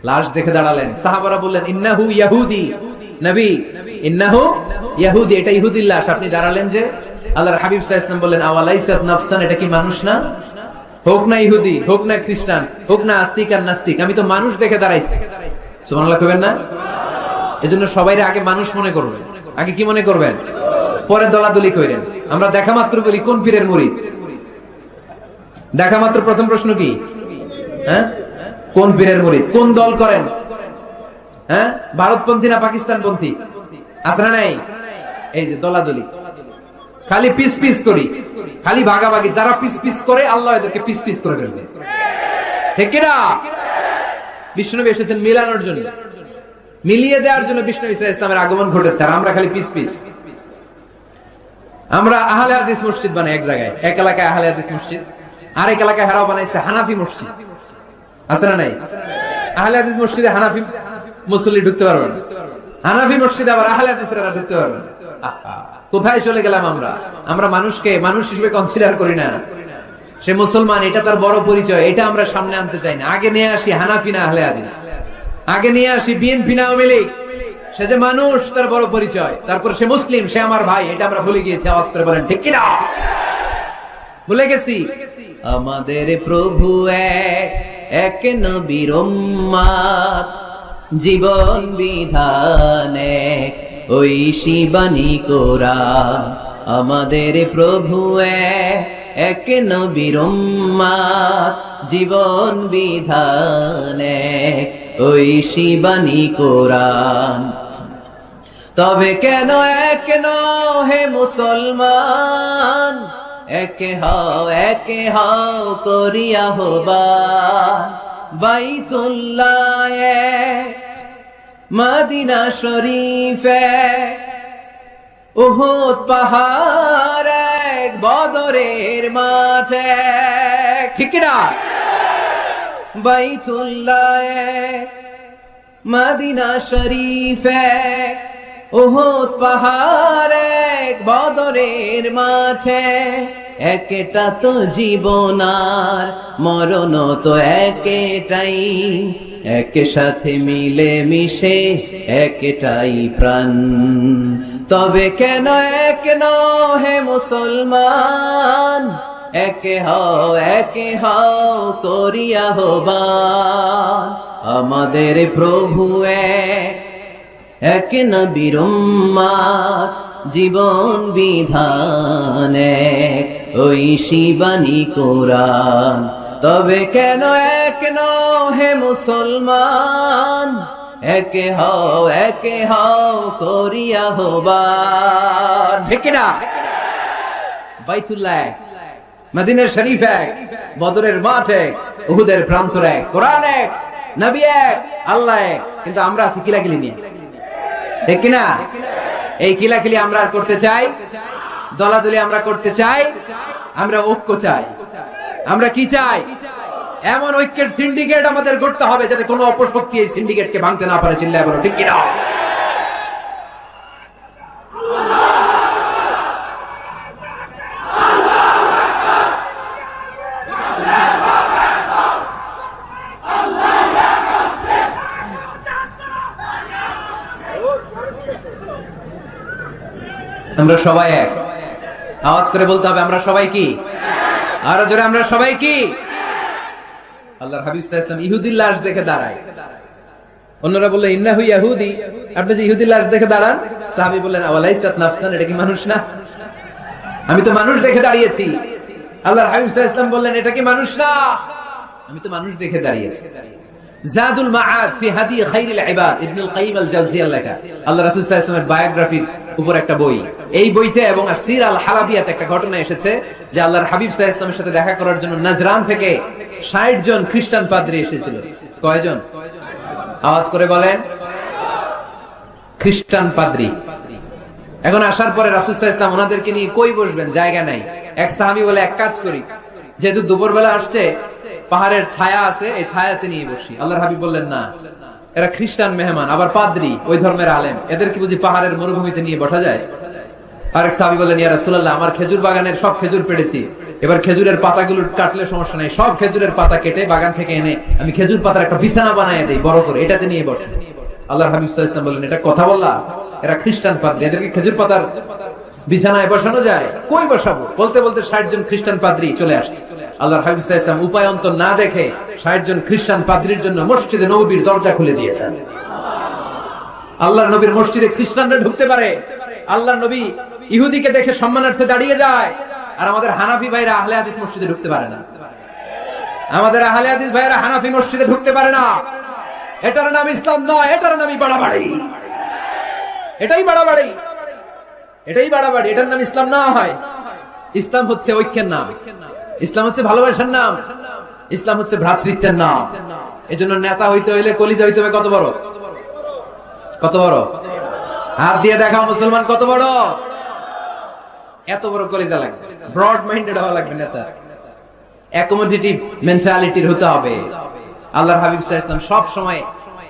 লাশ দেখে দাঁড়ালেন। সাহাবারা বললেন ইন্নাহু ইয়াহুদি, নবী ইন্নাহু ইয়াহুদি, এটা ইহুদির লাশ, আপনি দাঁড়ালেন যে? আল্লাহর হাবিব সাল্লাল্লাহু আলাইহি ওয়াসাল্লাম বললেন আওয়ালাইসাত নাফসান, এটা কি মানুষ না? হোক না ইহুদি, হোক না খ্রিস্টান, হোক না আস্তিক আর নাস্তিক, আমি তো মানুষ দেখে দাঁড়াইছি। সুবহানাল্লাহ কইবেন না? এজন্য সবাইরে আগে মানুষ মনে করবেন। আগে কি মনে করবেন? পরে দলাদলি কইরেন। আমরা দেখা মাত্র বলি কোন পীরের মুরিদ? দেখা মাত্র প্রথম প্রশ্ন কি? হ্যাঁ, কোন পীরের মুরিদ? কোন দল করেন? হ্যাঁ, ভারতপন্থী না পাকিস্তানপন্থী? আছে না নাই? এই যে দলাদলি, খালি পিস পিস করি, খালি ভাগাভাগি। যারা পিস পিস করে আল্লাহ এদেরকে পিস পিস করে ফেলবে, ঠিক কি না? বিষ্ণুনবী এসেছেন মিলানোর জন্য, মিলিয়ে দেওয়ার জন্য বিষ্ণু ইসলামের আগমন ঘটেছে। আর আমরা খালি পিস পিস। আমরা আহলে হাদিস মসজিদ বানাই এক জায়গায়, এক এলাকায় আহলে হাদিস মসজিদ, আরেক এলাকায় হারাও বানাইছে হানাফি মসজিদ। আছে না নাই? আহলে হাদিস মসজিদে হানাফি মুসল্লি ঢুকতে পারবেন, হানাফি মসজিদে আবার আহলে হাদিসরা ঢুকতে পারবেন। কোথায় চলে গেলাম আমরা? আমরা মানুষকে মানুষ হিসেবে কনসিডার করি না। সে মুসলমান, এটা তার বড় পরিচয়, এটা আমরা সামনে আনতে চাই না। আগে নিয়ে আসি হানাফি না আহলে হাদিস, আগে নিয়ে আসি বিএনপি না আওয়ামী লীগ। সে যে মানুষ, তার বড় পরিচয়। তারপর সে মুসলিম, সে আমার ভাই, এটা আমরা ভুলে গিয়েছি। আওয়াজ করে বলেন ঠিক কি না? ভুলে গেছি। আমাদের প্রভু এক, এক নবীর উম্মত, জীবন বিধান এক, ওই শিবানী কোরআন। আমাদের প্রভু এক, এক নবীর উম্মত, জীবন বিধান এক, ওই শিবানী কোরআন। তবে কেন এক হে মুসলমান, একে হও করিয়া হবান। বাইতুল্লাহ এক, মদিনা শরীফ এক, উহুদ পাহাড় এক, বদরের মাঠ এক, ঠিক না? বাইতুল্লাহ এক, মদিনা শরীফ এক, উহুদ পাহাড় এক, বদরের মাঠে। একটা তো জীবন আর মরণ তো একটাই, এক সাথে মিলে মিশে একটাই প্রাণ। তবে কেন এক হে মুসলমান, একে হও করিয়া হবান। আমাদের প্রভু এক, এক নবীর উম্মত, জীবন বিধান এক, ওই শিবানী কোরআন। তবে কেন এক হে মুসলমান, একে হও করিয়া হবান, ঠিক না? বাইতুল্লাহ এক, মদিনা শরীফ এক, বদরের মাঠ এক, উহুদের প্রান্তর এক, কোরআন এক, নবী এক, আল্লাহ এক। কিন্তু আমরা আছি কিলাকিলি নিয়ে, ঠিক কিনা? এই কিলাকিলি আমরা আর করতে চাই, দলাদলি আমরা করতে চাই, আমরা ঐক্য চাই। আমরা কি চাই? এমন ঐক্যের সিন্ডিকেট আমাদের গড়তে হবে যাতে কোনো অপশক্তি এই সিন্ডিকেটকে ভাঙতে না পারে। চিল্লায় বলো ঠিক কিনা? আমরা সবাই এক। আওয়াজ করে বলতে হবে আমরা সবাই কি? আরো জোরে, আমরা সবাই কি? আল্লাহর হাবিব সাল্লাল্লাহু আলাইহি ওয়াসাল্লাম ইহুদির লাশ দেখে দাঁড়ায়। অন্যরা বললেন ইন্নাহু ইয়াহুদি, আপনি যে ইহুদির লাশ দেখে দাঁড়ান। সাহাবী বললেন আওয়ালাইসাত নাফসান, এটা কি মানুষ না? আমি তো মানুষ দেখে দাঁড়িয়েছি। আল্লাহর হাবিব সাল্লাল্লাহু আলাইহি ওয়াসাল্লাম বললেন এটা কি মানুষ না? আমি তো মানুষ দেখে দাঁড়িয়েছি। জাদুল মাআদ ফি হাদি খায়রিল ইবাদ, ইবনুল কাইয়িম আল জাওজিয়ার লেখা আল্লাহ রাসূল সাল্লাল্লাহু আলাইহি ওয়াসাল্লামের বায়োগ্রাফির উপর একটা বই। এই বইতে এবং আসির আল হালাবিয়াতে একটা ঘটনা এসেছে যে আল্লাহর হাবিব সাল্লাল্লাহু আলাইহি ওয়াসাল্লামের সাথে দেখা করার জন্য নাজরান থেকে 60 জন খ্রিস্টান পাদ্রী এসেছিল। কয়জন? আওয়াজ করে বলেন। খ্রিস্টান পাদ্রী। এখন আসার পরে রাসূল সাল্লাল্লাহু আলাইহি ওয়াসাল্লাম ওনাদেরকে নিয়ে কই বসবেন? জায়গা নাই। এক সাহাবী বলে এক কাজ করি, যেহেতু দুপুরবেলা আসছে, পাহাড়ের ছায়া আছে, এই ছায়াতে নিয়ে বসি। আল্লাহর হাবিব বললেন না, এরা খ্রিস্টান মেহমান, আবার পাদ্রী, ওই ধর্মের আলেম, এদের কি বুঝি পাহাড়ের মরুভূমিতে নিয়ে বসা যায়? আরেক সাহাবী বললেন, ইয়া রাসূলুল্লাহ, আমার খেজুর বাগানের সব খেজুর পেড়েছি, এবার খেজুরের পাতাগুলো কাটলে সমস্যা নাই, সব খেজুরের পাতা কেটে বাগান থেকে এনে আমি খেজুর পাতার একটা বিছানা বানায় দেই বড় করে, এটাতে নিয়ে বসে। আল্লাহর হাবিব সাল্লাল্লাহু আলাইহি ওয়াসাল্লাম বললেন, এটা কথা বললা? এরা খ্রিস্টান পাদ্রী, এদেরকে খেজুর পাতার বিছানায় বসানো যায়? কই বসাবো? বলতে বলতে 60 জন খ্রিস্টান পাদ্রী চলে আসছে। আল্লাহর হাবিব সাল্লাল্লাহু আলাইহি ওয়াসাল্লাম উপায় অন্তর না দেখে 60 জন খ্রিস্টান পাদ্রীর জন্য মসজিদে নববীর দরজা খুলে দিয়েছেন। আল্লাহর নবীর মসজিদে খ্রিস্টানরা ঢুকতে পারে, আল্লাহর নবী ইহুদিকে দেখে সম্মানার্থে দাঁড়িয়ে যায়, আর আমাদের হানাফি ভাইরা আহলে হাদিস মসজিদে ঢুকতে পারে না। আমাদের আহলে হাদিস ভাইরা হানাফি মসজিদে ঢুকতে পারে না। এটার নাম ইসলাম নয়, এটার নামই বাড়াবাড়ি। এটাই বাড়াবাড়ি, এটাই বাড়াবাড়ি, এটার নাম ইসলাম না হয়। ইসলাম হচ্ছে ঐক্যের নাম, ইসলাম হচ্ছে ভালোবাসার নাম, ইসলাম হচ্ছে ভ্রাতৃত্বের নাম। এজন্য নেতা হইতে হইলে কলিজা হইতে হবে কত বড়, কত বড়? হাত দিয়ে দেখাও মুসলমান কত বড়। এত বড় কলিজা লাগবে, ব্রড মাইন্ডেড হওয়া লাগবে নেতা, অ্যাকোমোডেটিভ মেন্টালিটির হতে হবে। আল্লাহর হাবিব সাল্লাল্লাহু আলাইহি ওয়াসাল্লাম সব সময়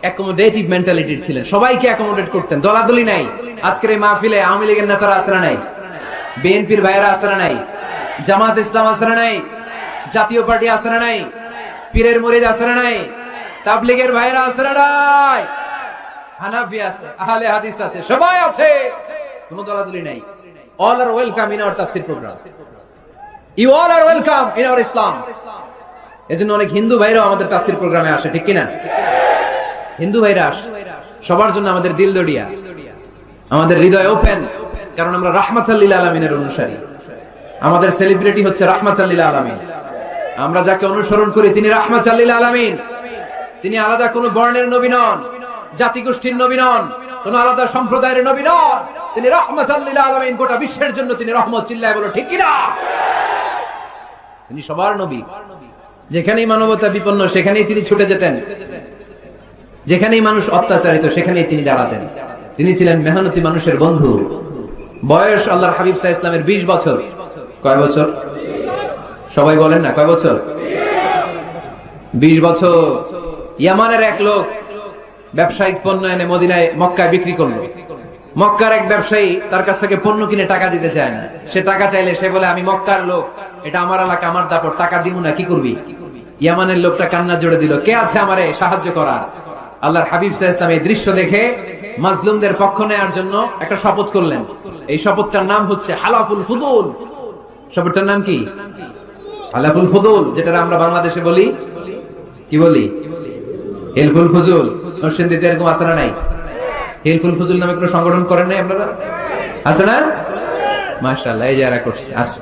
অ্যাকোমোডেটিভ মেন্টালিটির ছিলেন, সবাইকে অ্যাকোমোডেট করতেন, দলাদলি নাই। আজকের এই মাহফিলে আওয়ামী লীগের নেতারা আছে না নাই? বিএনপির ভাইয়েরা আছে না নাই? জামাত ইসলাম আছে না নাই? জাতীয় পার্টি আছে না নাই? পীরের মুরিদ আছে না নাই? তাবলীগের ভাইয়েরা আছে না নাই? হানাফি আছে, আহলে হাদিস আছে, সবাই আছে, কোনো দলাদলি নাই। All are welcome in our tafsir program. You all are welcome in our Islam. এজন্য অনেক হিন্দু ভাইরাও আমাদের তাফসীর প্রোগ্রামে আসে, ঠিক কিনা? হিন্দু ভাইরা আসে, সবার জন্য আমাদের দিল দড়িয়া, আমাদের হৃদয় ওপেন, কারণ আমরা রাহমাতাল লিল আলামিনের অনুসারী। আমাদের সেলিব্রিটি হচ্ছে রাহমাতাল লিল আলামিন। আমরা যাকে অনুসরণ করি তিনি রাহমাতাল লিল আলামিন। তিনি আলাদা কোনো বর্ণের নবী নন, জাতিগোষ্ঠীর নবী নন, কোন আলাদা সম্প্রদায়ের নবী নন। তিনি রাহমাতাল লিল আলামিন, গোটা বিশ্বের জন্য তিনি রহমত। চিল্লায় বলো ঠিক কিনা? তিনি সবার নবী। যেখানেই মানবতা বিপন্ন সেখানেই তিনি ছুটে যেতেন, যেখানেই মানুষ অত্যাচারিত সেখানেই তিনি দাঁড়াতেন। তিনি ছিলেন মেহনতি মানুষের বন্ধু। বয়স আল্লাহর হাবিব সাল্লাল্লাহু আলাইহি ওয়াসাল্লামের 20 বছর। কয় বছর? সবাই বলেন না, কয় বছর? 20 বছর। ইয়ামানের এক লোক ব্যবসায়িক পণ্য এনে মদিনায় মক্কায় বিক্রি করলো। মক্কার এক ব্যবসায়ী তার কাছ থেকে পণ্য কিনে টাকা দিতে চায় না। সে টাকা চাইলে সে বলে, আমি মক্কার লোক, এটা আমার এলাকা, আমার দাপট, টাকা দিব না, কি করবি? ইয়ামানের লোকটা কান্না জোড়ে দিল, কে আছে আমারে সাহায্য করার? আল্লাহর হাবিব সাল্লাল্লাহু আলাইহি ওয়াসাল্লাম এই দৃশ্য দেখে মাজলুমদের পক্ষ নেওয়ার জন্য একটা শপথ করলেন। এই শপথটার নাম হচ্ছে হালাফুল ফুদুল। শপথটার নাম কি? হালাফুল ফুদুল, যেটা আমরা বাংলাদেশে বলি, কি বলি? হিলফুল ফুজুল। নরসিংদীতে এরকম আছে না নাই? হিলফুল ফুজুল নামে কোনো সংগঠন করেন নাই আপনারা? আছে না? মাশাআল্লাহ, এই যারা করছে আছে।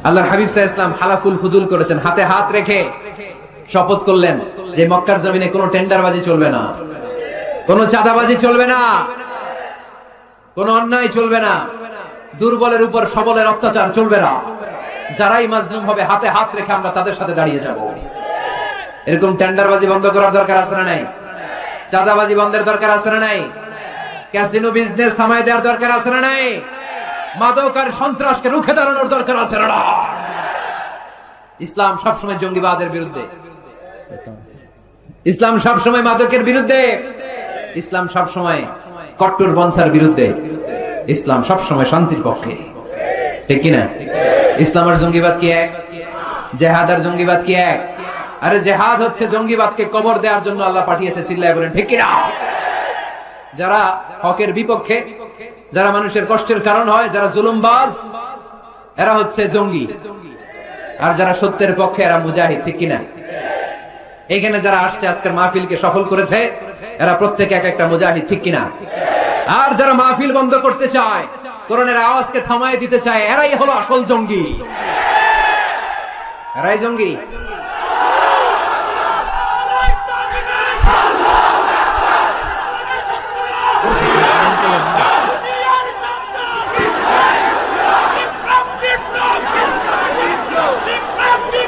আল্লাহর হাবিব সাল্লাল্লাহু আলাইহি ওয়াসাল্লাম হালাফুল ফুজুল করেছেন, হাতে হাত রেখে শপথ করলেন যে মক্কার জমিনে কোনো টেন্ডারবাজি চলবে না, কোনো চাঁদাবাজি চলবে না, কোনো অন্যায় চলবে না, দুর্বলের উপর সবলের অত্যাচার চলবে না। যারাই মাজলুম হবে হাতে হাত রেখে আমরা তাদের সাথে দাঁড়িয়ে যাব। এরকম টেন্ডারবাজি বন্ধ করার দরকার আছে না নাই? চাঁদাবাজি বন্ধের দরকার আছে না নাই? ক্যাসিনো বিজনেস থামায় দেওয়ার দরকার আছে না নাই? মাদক আর সন্ত্রাসকে রুখে দাঁড়ানোর দরকার আছে না? ইসলাম সবসময় জঙ্গিবাদের বিরুদ্ধে, ইসলাম সবসময় মাদকের বিরুদ্ধে, ইসলাম সবসময় কট্টরপন্থার বিরুদ্ধে, ইসলাম সবসময় শান্তির পক্ষে, ঠিক কিনা? ইসলাম আর জঙ্গিবাদ কি এক? জেহাদ আর জঙ্গিবাদ কি এক? আরে জেহাদ হচ্ছে জঙ্গিবাদকে কবর দেওয়ার জন্য আল্লাহ পাঠিয়েছে। চিল্লায় বলেন ঠিক কিনা? যারা হকের বিপক্ষে, যারা মানুষের কষ্টের কারণ হয়, যারা জুলুমবাজ, এরা হচ্ছে জঙ্গি। আর যারা সত্যের পক্ষে এরা মুজাহিদ, ঠিক কিনা? এখানে যারা আসছে আজকের মাহফিলকে সফল করেছে, এরা প্রত্যেকে এক একটা মুজাহিদ, ঠিক কিনা? আর যারা মাহফিল বন্ধ করতে চায়, কোরআনের আওয়াজকে থামায় দিতে চায়, এরাই হলো আসল জঙ্গি। এরাই জঙ্গি।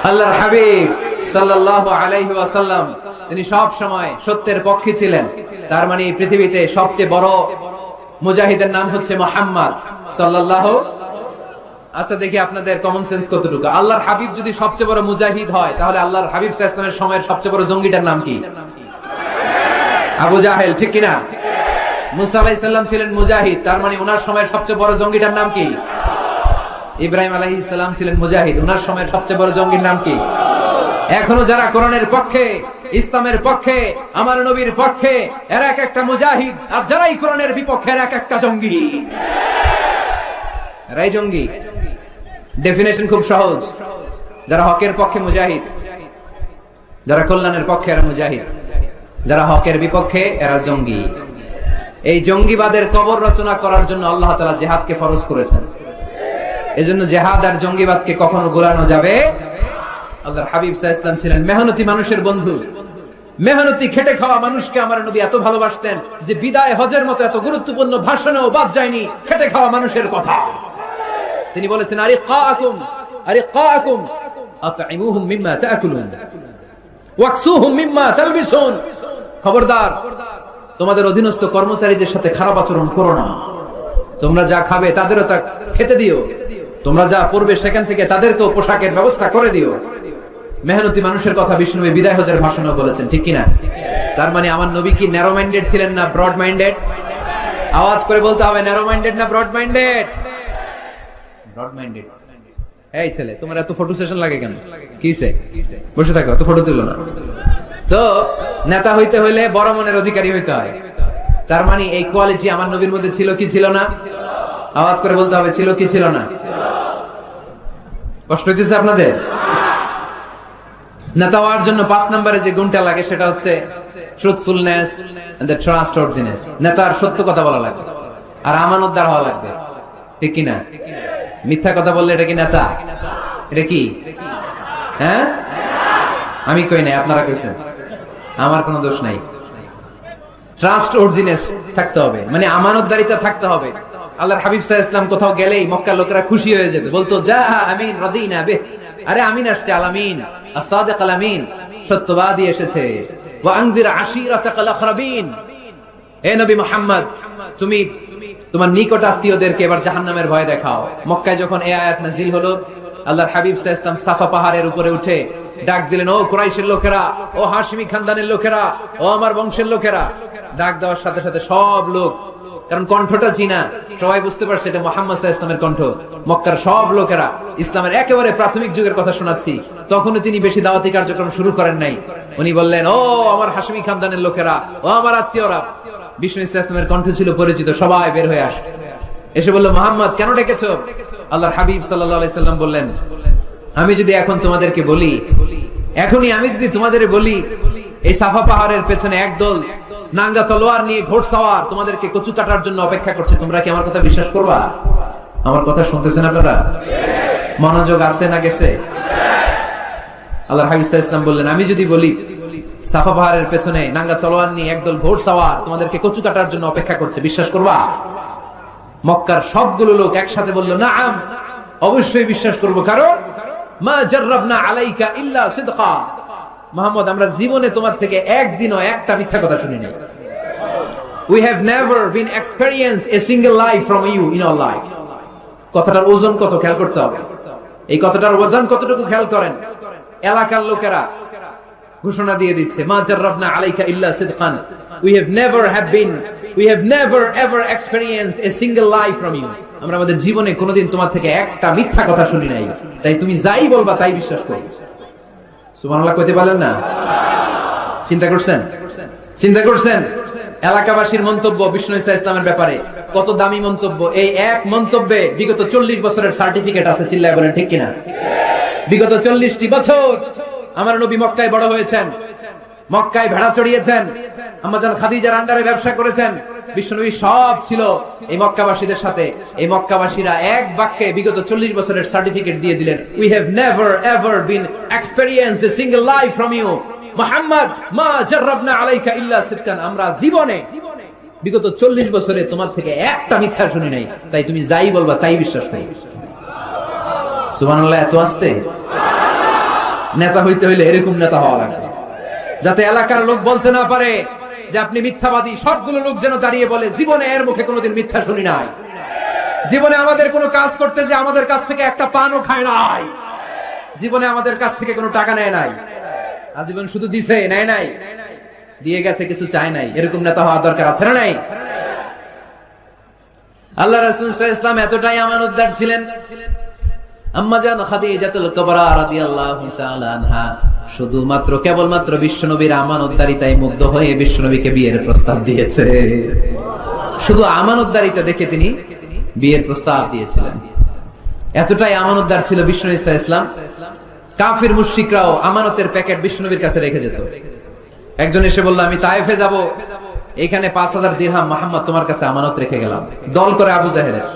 আল্লাহর হাবিব সাল্লাল্লাহু আলাইহি ওয়াসাল্লাম তিনি সব সময় সত্যের পক্ষে ছিলেন। তার মানে এই পৃথিবীতে সবচেয়ে বড় মুজাহিদের নাম হচ্ছে মুহাম্মদ সাল্লাল্লাহু। আচ্ছা দেখি আপনাদের কমন সেন্স কতটুকু। আল্লাহর হাবিব যদি সবচেয়ে বড় মুজাহিদ হয়, তাহলে আল্লাহর হাবিব সাল্লাল্লাহু আলাইহি ওয়াসাল্লামের সময়ের সবচেয়ে বড় জঙ্গিটার নাম কি? আবু জাহেল, ঠিক কিনা? মুসা আলাইহিস সালাম ছিলেন মুজাহিদ, তার মানে ওনার সময়ের সবচেয়ে বড় জঙ্গিটার নাম কি? ইব্রাহিম আলাইহিস সালাম ছিলেন মুজাহিদ, ওনার সময়ের সবচেয়ে বড় জঙ্গির নাম কি? এখনো যারা কোরআনের পক্ষে, ইসলামের পক্ষে, আমার নবীর পক্ষে, এরা এক একটা মুজাহিদ, আর যারাই কোরআনের বিপক্ষে এরা এক একটা জঙ্গি। এরাই জঙ্গি। ডেফিনেশন খুব সহজ, যারা হকের পক্ষে মুজাহিদ, যারা কল্যাণের পক্ষে এরা মুজাহিদ, যারা হকের বিপক্ষে এরা জঙ্গি। এই জঙ্গিবাদের কবর রচনা করার জন্য আল্লাহ তাআলা জিহাদকে ফরজ করেছেন। এজন্য জিহাদ আর জঙ্গিবাদকে কখনো গোলানো যাবে। আল্লাহর হাবিব সাল্লাল্লাহু আলাইহি ওয়াসাল্লাম ছিলেন মেহনতি মানুষের বন্ধু। মেহনতি খেটে খাওয়া মানুষকে আমার নবী এত ভালোবাসতেন যে বিদায় হজের মতো এত গুরুত্বপূর্ণ ভাষণেও বাদ যায়নি খেটে খাওয়া মানুষের কথা। তিনি বলেছেন, আরিকাকুম আরিকাকুম আতঈমুহুম মিম্মা তাআকুলুন ওয়াকসুহুম মিম্মা তালবিসুন। খবরদার, তোমাদের অধীনস্থ কর্মচারীদের সাথে খারাপ আচরণ করো না। তোমরা যা খাবে তাদেরও তা খেতে দিও, তোমরা যা পড়বে সেখান থেকে তাদেরকেও পোশাকের ব্যবস্থা করে দিও। মেহনতি মানুষের কথা বিষ্ণু বিদায় হজের ভাষণও বলেছেন, ঠিক কিনা? তার মানে আমার নবী কি ন্যারো মাইন্ডেড ছিলেন না ব্রড মাইন্ডেড? আওয়াজ করে বলতে হবে, ন্যারো মাইন্ডেড না ব্রড মাইন্ডেড? Broad minded. এই ছেলে, তোমার এত ফটো সেশন লাগে কেন? কিসে বসে থাকো, এত ফটো তুলো না। তো নেতা হইতে হইলে বড় মনের অধিকারী হইতে হয়। তার মানে এই কোয়ালিটি আমার নবীর মধ্যে ছিল কি ছিল না? আওয়াজ করে বলতে হবে, ছিল কি ছিল না? কষ্ট হইতেছে আপনাদের? নেতা হওয়ার জন্য 5 নম্বরে যে গুণটা লাগে সেটা হচ্ছে ট্রুথফুলনেস এন্ড দ্য ট্রাস্টওয়ার্দিনেস। নেতার সত্য কথা বলা লাগবে আর আমানতদার হওয়া লাগবে, ঠিক কি না? মিথ্যা কথা বললে এটা কি নেতা? এটা কি? হ্যাঁ, আমি কই নাই, আপনারা কইছেন, আমার কোনো দোষ নাই। ট্রাস্টওয়ার্দিনেস থাকতে হবে, মানে আমানতদারিতা থাকতে হবে। আল্লাহর হাবিব সাল্লাল্লাহু আলাইহি ওয়াসাল্লাম কোথাও গেলেই মক্কার লোকেরা খুশি হয়ে যেত, বলতো যা আমিন রাদিনা বিহ, আরে আমিন আসছে, আলামিন as-সাদিক আল-আমিন, সত্যবাদী এসেছে। ওয়া আনজির আশিরাতাকাল আখরাবিন, হে নবী মুহাম্মদ, তুমি তোমার নিকট আত্মীয়দেরকে এবার জাহান্নামের ভয় দেখাও। মক্কায় যখন এই আয়াত নাযিল হলো, আল্লাহর হাবিব সাল্লাল্লাহু আলাইহি ওয়াসাল্লাম সাফা পাহাড়ের উপরে উঠে ডাক দিলেন, ও কুরাইশের লোকেরা, ও হাশিমি খানদানের লোকেরা, ও আমার বংশের লোকেরা। ডাক দেওয়ার সাথে সাথে সব লোক, কারণ কণ্ঠটা চিনা, সবাই বুঝতে পারছে এটা মুহাম্মদ সাল্লাল্লাহু আলাইহি ওয়াসাল্লামের কণ্ঠ। মক্কার সব লোকেরা, ইসলামের একেবারে প্রাথমিক যুগের কথা শোনাচ্ছি, তখনও তিনি বেশি দাওয়াতি কার্যক্রম শুরু করেন নাই। উনি বললেন, ও আমার হাশিমি খানদানের লোকেরা, ও আমার আত্মীয়রা। বিষ্ণু সাল্লাল্লাহু আলাইহি ওয়াসাল্লামের কণ্ঠ ছিল পরিচিত, সবাই বের হয়ে আসে, এসে বলল, মুহাম্মদ কেন ডেকেছো? আল্লাহর হাবিব সাল্লাল্লাহু আলাইহি ওয়াসাল্লাম বললেন, আমি যদি এখন তোমাদেরকে বলি, এখনই আমি যদি তোমাদের বলি এই সাফা পাহাড়ের পেছনে একদল নাঙ্গা তলোয়ার নিয়ে ঘোড়সাওয়ার তোমাদেরকে কচু কাটার জন্য অপেক্ষা করছে, তোমরা কি আমার কথা বিশ্বাস করবা? আমার কথা শুনতেছেন আপনারা? মনোযোগ আছে না গেছে? আল্লাহর হাবিব সাল্লাল্লাহু আলাইহি ওয়াসাল্লাম বললেন, আমি যদি বলি সাফা পাহাড়ের পেছনে নাঙ্গা তলোয়ার নিয়ে একদল ঘোড়সাওয়ার তোমাদেরকে কচু কাটার জন্য অপেক্ষা করছে, বিশ্বাস করবা? মক্কার সবগুলো লোক একসাথে বলল, নাআম, অবশ্যই বিশ্বাস করব, কারণ মা জাররাবনা আলাইকা ইল্লা সিদকা, মুহাম্মদ আমরা জীবনে তোমার থেকে একদিনও একটা মিথ্যা কথা শুনি নাই। We have never been experienced a single lie from you in our life. কথাটার ওজন কত খেয়াল করতে হবে। এই কথাটার ওজন কতটুকু খেয়াল করেন। এলাকার লোকেরা ঘোষণা দিয়ে দিচ্ছে, মা জাররাবনা আলাইকা ইল্লা সিদকান, we have never ever experienced a single lie from you. আমরা আমাদের জীবনে কোনোদিন তোমার থেকে একটা মিথ্যা কথা শুনি নাই, তাই তুমি যাই বলবা তাই বিশ্বাস করি। সুবহানাল্লাহ কইতে পারলেন না? চিন্তা করছেন? চিন্তা করছেন এলাকাবাসীর মন্তব্য বিষ্ণু ইসা ইসলামের ব্যাপারে কত দামি মন্তব্য। এই এক মন্তব্যে বিগত 40 বছরের সার্টিফিকেট আছে, চিল্লায় বলেন ঠিক কিনা? বিগত 40টি বছর আমার নবী মক্কায় বড় হয়েছেন, মক্কায় ভেড়া চড়িয়েছেন, আম্মাজান খাদিজার আন্ডারে ব্যবসা করেছেন। বিশ্বনবী সব ছিল এই মক্কাবাসীদের সাথে। এই মক্কাবাসীরা এক বাক্যে বিগত 40 বছরের সার্টিফিকেট দিয়ে দিলেন, we have never ever been experienced a single lie from you Muhammad, মা জাররাবনা আলাইকা ইল্লা সিদকান, আমরা জীবনে বিগত 40 বছরে তোমার থেকে একটা মিথ্যা শুনি নাই, তাই তুমি যাই বলবা তাই বিশ্বাস করি। সুবহানাল্লাহ। এত আস্তে? নেতা হইতে হইলে এরকম নেতা হওয়া লাগবে, যাতে এলাকার লোক বলতে না পারে যে আপনি মিথ্যাবাদী। সবগুলো লোক যেন দাঁড়িয়ে বলে, জীবনে এর মুখে কোনোদিন মিথ্যা শুনি নাই, জীবনে আমাদের কোনো কাজ করতে যে আমাদের কাছ থেকে একটা পানও খায় নাই, জীবনে আমাদের কাছ থেকে কোনো টাকা নেয় নাই, আজীবন শুধু দিছে, নেয় নাই, দিয়ে গেছে, কিছু চায় নাই। এরকম নেতা হওয়া দরকার আছে না নাই? আল্লাহ রাসূল সাল্লাল্লাহু আলাইহি ওয়াসাল্লাম এতটাই আমানতদার ছিলেন, আম্মা জান খাদিজাতুল কুবরা রাদিয়াল্লাহু তাআলা আনহা শুধুমাত্র কেবলমাত্র বিশ্বনবীর আমানতদারিতায় মুগ্ধ হয়ে বিশ্বনবীকে বিয়ের প্রস্তাব দিয়েছে। শুধু আমানতদারিতা দেখে তিনি বিয়ের প্রস্তাব দিয়েছিলেন। এতটাই আমানতদার ছিল বিশ্বনবী সাল্লাল্লাহু আলাইহি ওয়াসাল্লাম। কাফির মুশরিকরাও আমানতের প্যাকেট বিশ্বনবীর কাছে রেখে যেত। একজন এসে বলল, আমি তায়েফে যাব, এখানে 5000 দিরহাম মুহাম্মদ তোমার কাছে আমানত রেখে গেলাম। দল করে আবু জাহেলের।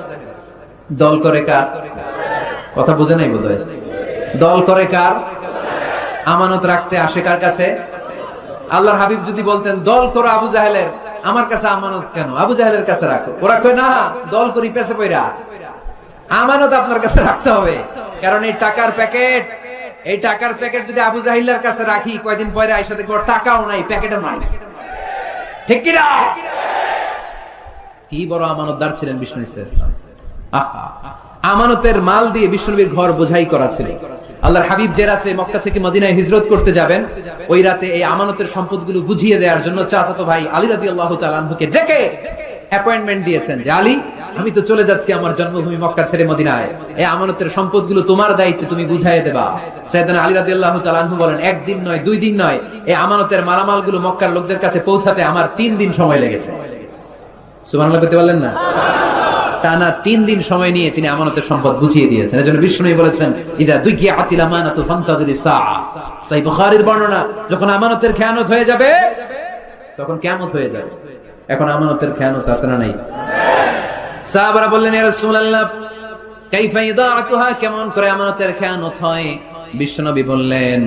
দল করে কার? কথা বুঝে নাই বোধহয়। দল করে কার? আমানত রাখতে আসে কার কাছে? আল্লাহর হাবিব যদি বলতেন দল করো আবু জাহেলের, আমার কাছে আমানত কেন, আবু জাহেলের কাছে রাখো, ওরা কয় না দল করি পেছে পয়রা, আমানত আপনার কাছে রাখতে হবে। কারণ এই টাকার প্যাকেট, এই টাকার প্যাকেট যদি আবু জাহিলের কাছে রাখি, কয়দিন পরে আইসা দেখবো টাকাও নাই, প্যাকেটও নাই। ঠিক কি না? কি বড় আমানতদার ছিলেন বিষ্ণু ইসলাম। আহা, আমানতের মাল দিয়ে বিশ্বনবীর ঘর বোঝাই করা ছিল। আল্লাহর হাবিব যে রাতে মক্কা থেকে মদিনায় হিজরত করতে যাবেন, ওই রাতে এই আমানতের সম্পদগুলো বুঝিয়ে দেওয়ার জন্য চাচাতো ভাই আলী রাদিয়াল্লাহু তাআলা আনহুকে ডেকে অ্যাপয়েন্টমেন্ট দিয়েছেন যে আলী, আমি তো চলে যাচ্ছি আমার জন্মভূমি মক্কা ছেড়ে মদিনায়, এই আমানতের সম্পদগুলো তোমার দায়িত্বে, তুমি বুঝাইয়ে দেবা। সাইয়েদনা আলী রাদিয়াল্লাহু তাআলা আনহু বলেন, একদিন নয়, 2 দিন নয়, এই আমানতের মালামালগুলো মক্কার লোকদের কাছে পৌঁছাতে আমার 3 দিন সময় লেগেছে। সুবহানাল্লাহ বলতে পারলেন না? টানা 3 দিন সময় নিয়ে তিনি আমানতের সম্পদ বুঝিয়ে দিয়েছেন। এজন্য বিষ্ণু বলেছেন, ইদা দুকিয়াতিল আমানাতু ফান্তাযিরি সাআ। সহিহ বুখারীর বর্ণনা, যখন আমানতের খেয়ানত হয়ে যাবে তখন কিয়ামত হয়ে যাবে। এখন আমানতের খেয়ানত আছে না নাই? সাহাবারা বললেন, ইয়া রাসূলুল্লাহ কাইফা ইদাআতুহা, কেমন করে আমানতের খেয়ানত হয়? বিশ্বনবী বললেন,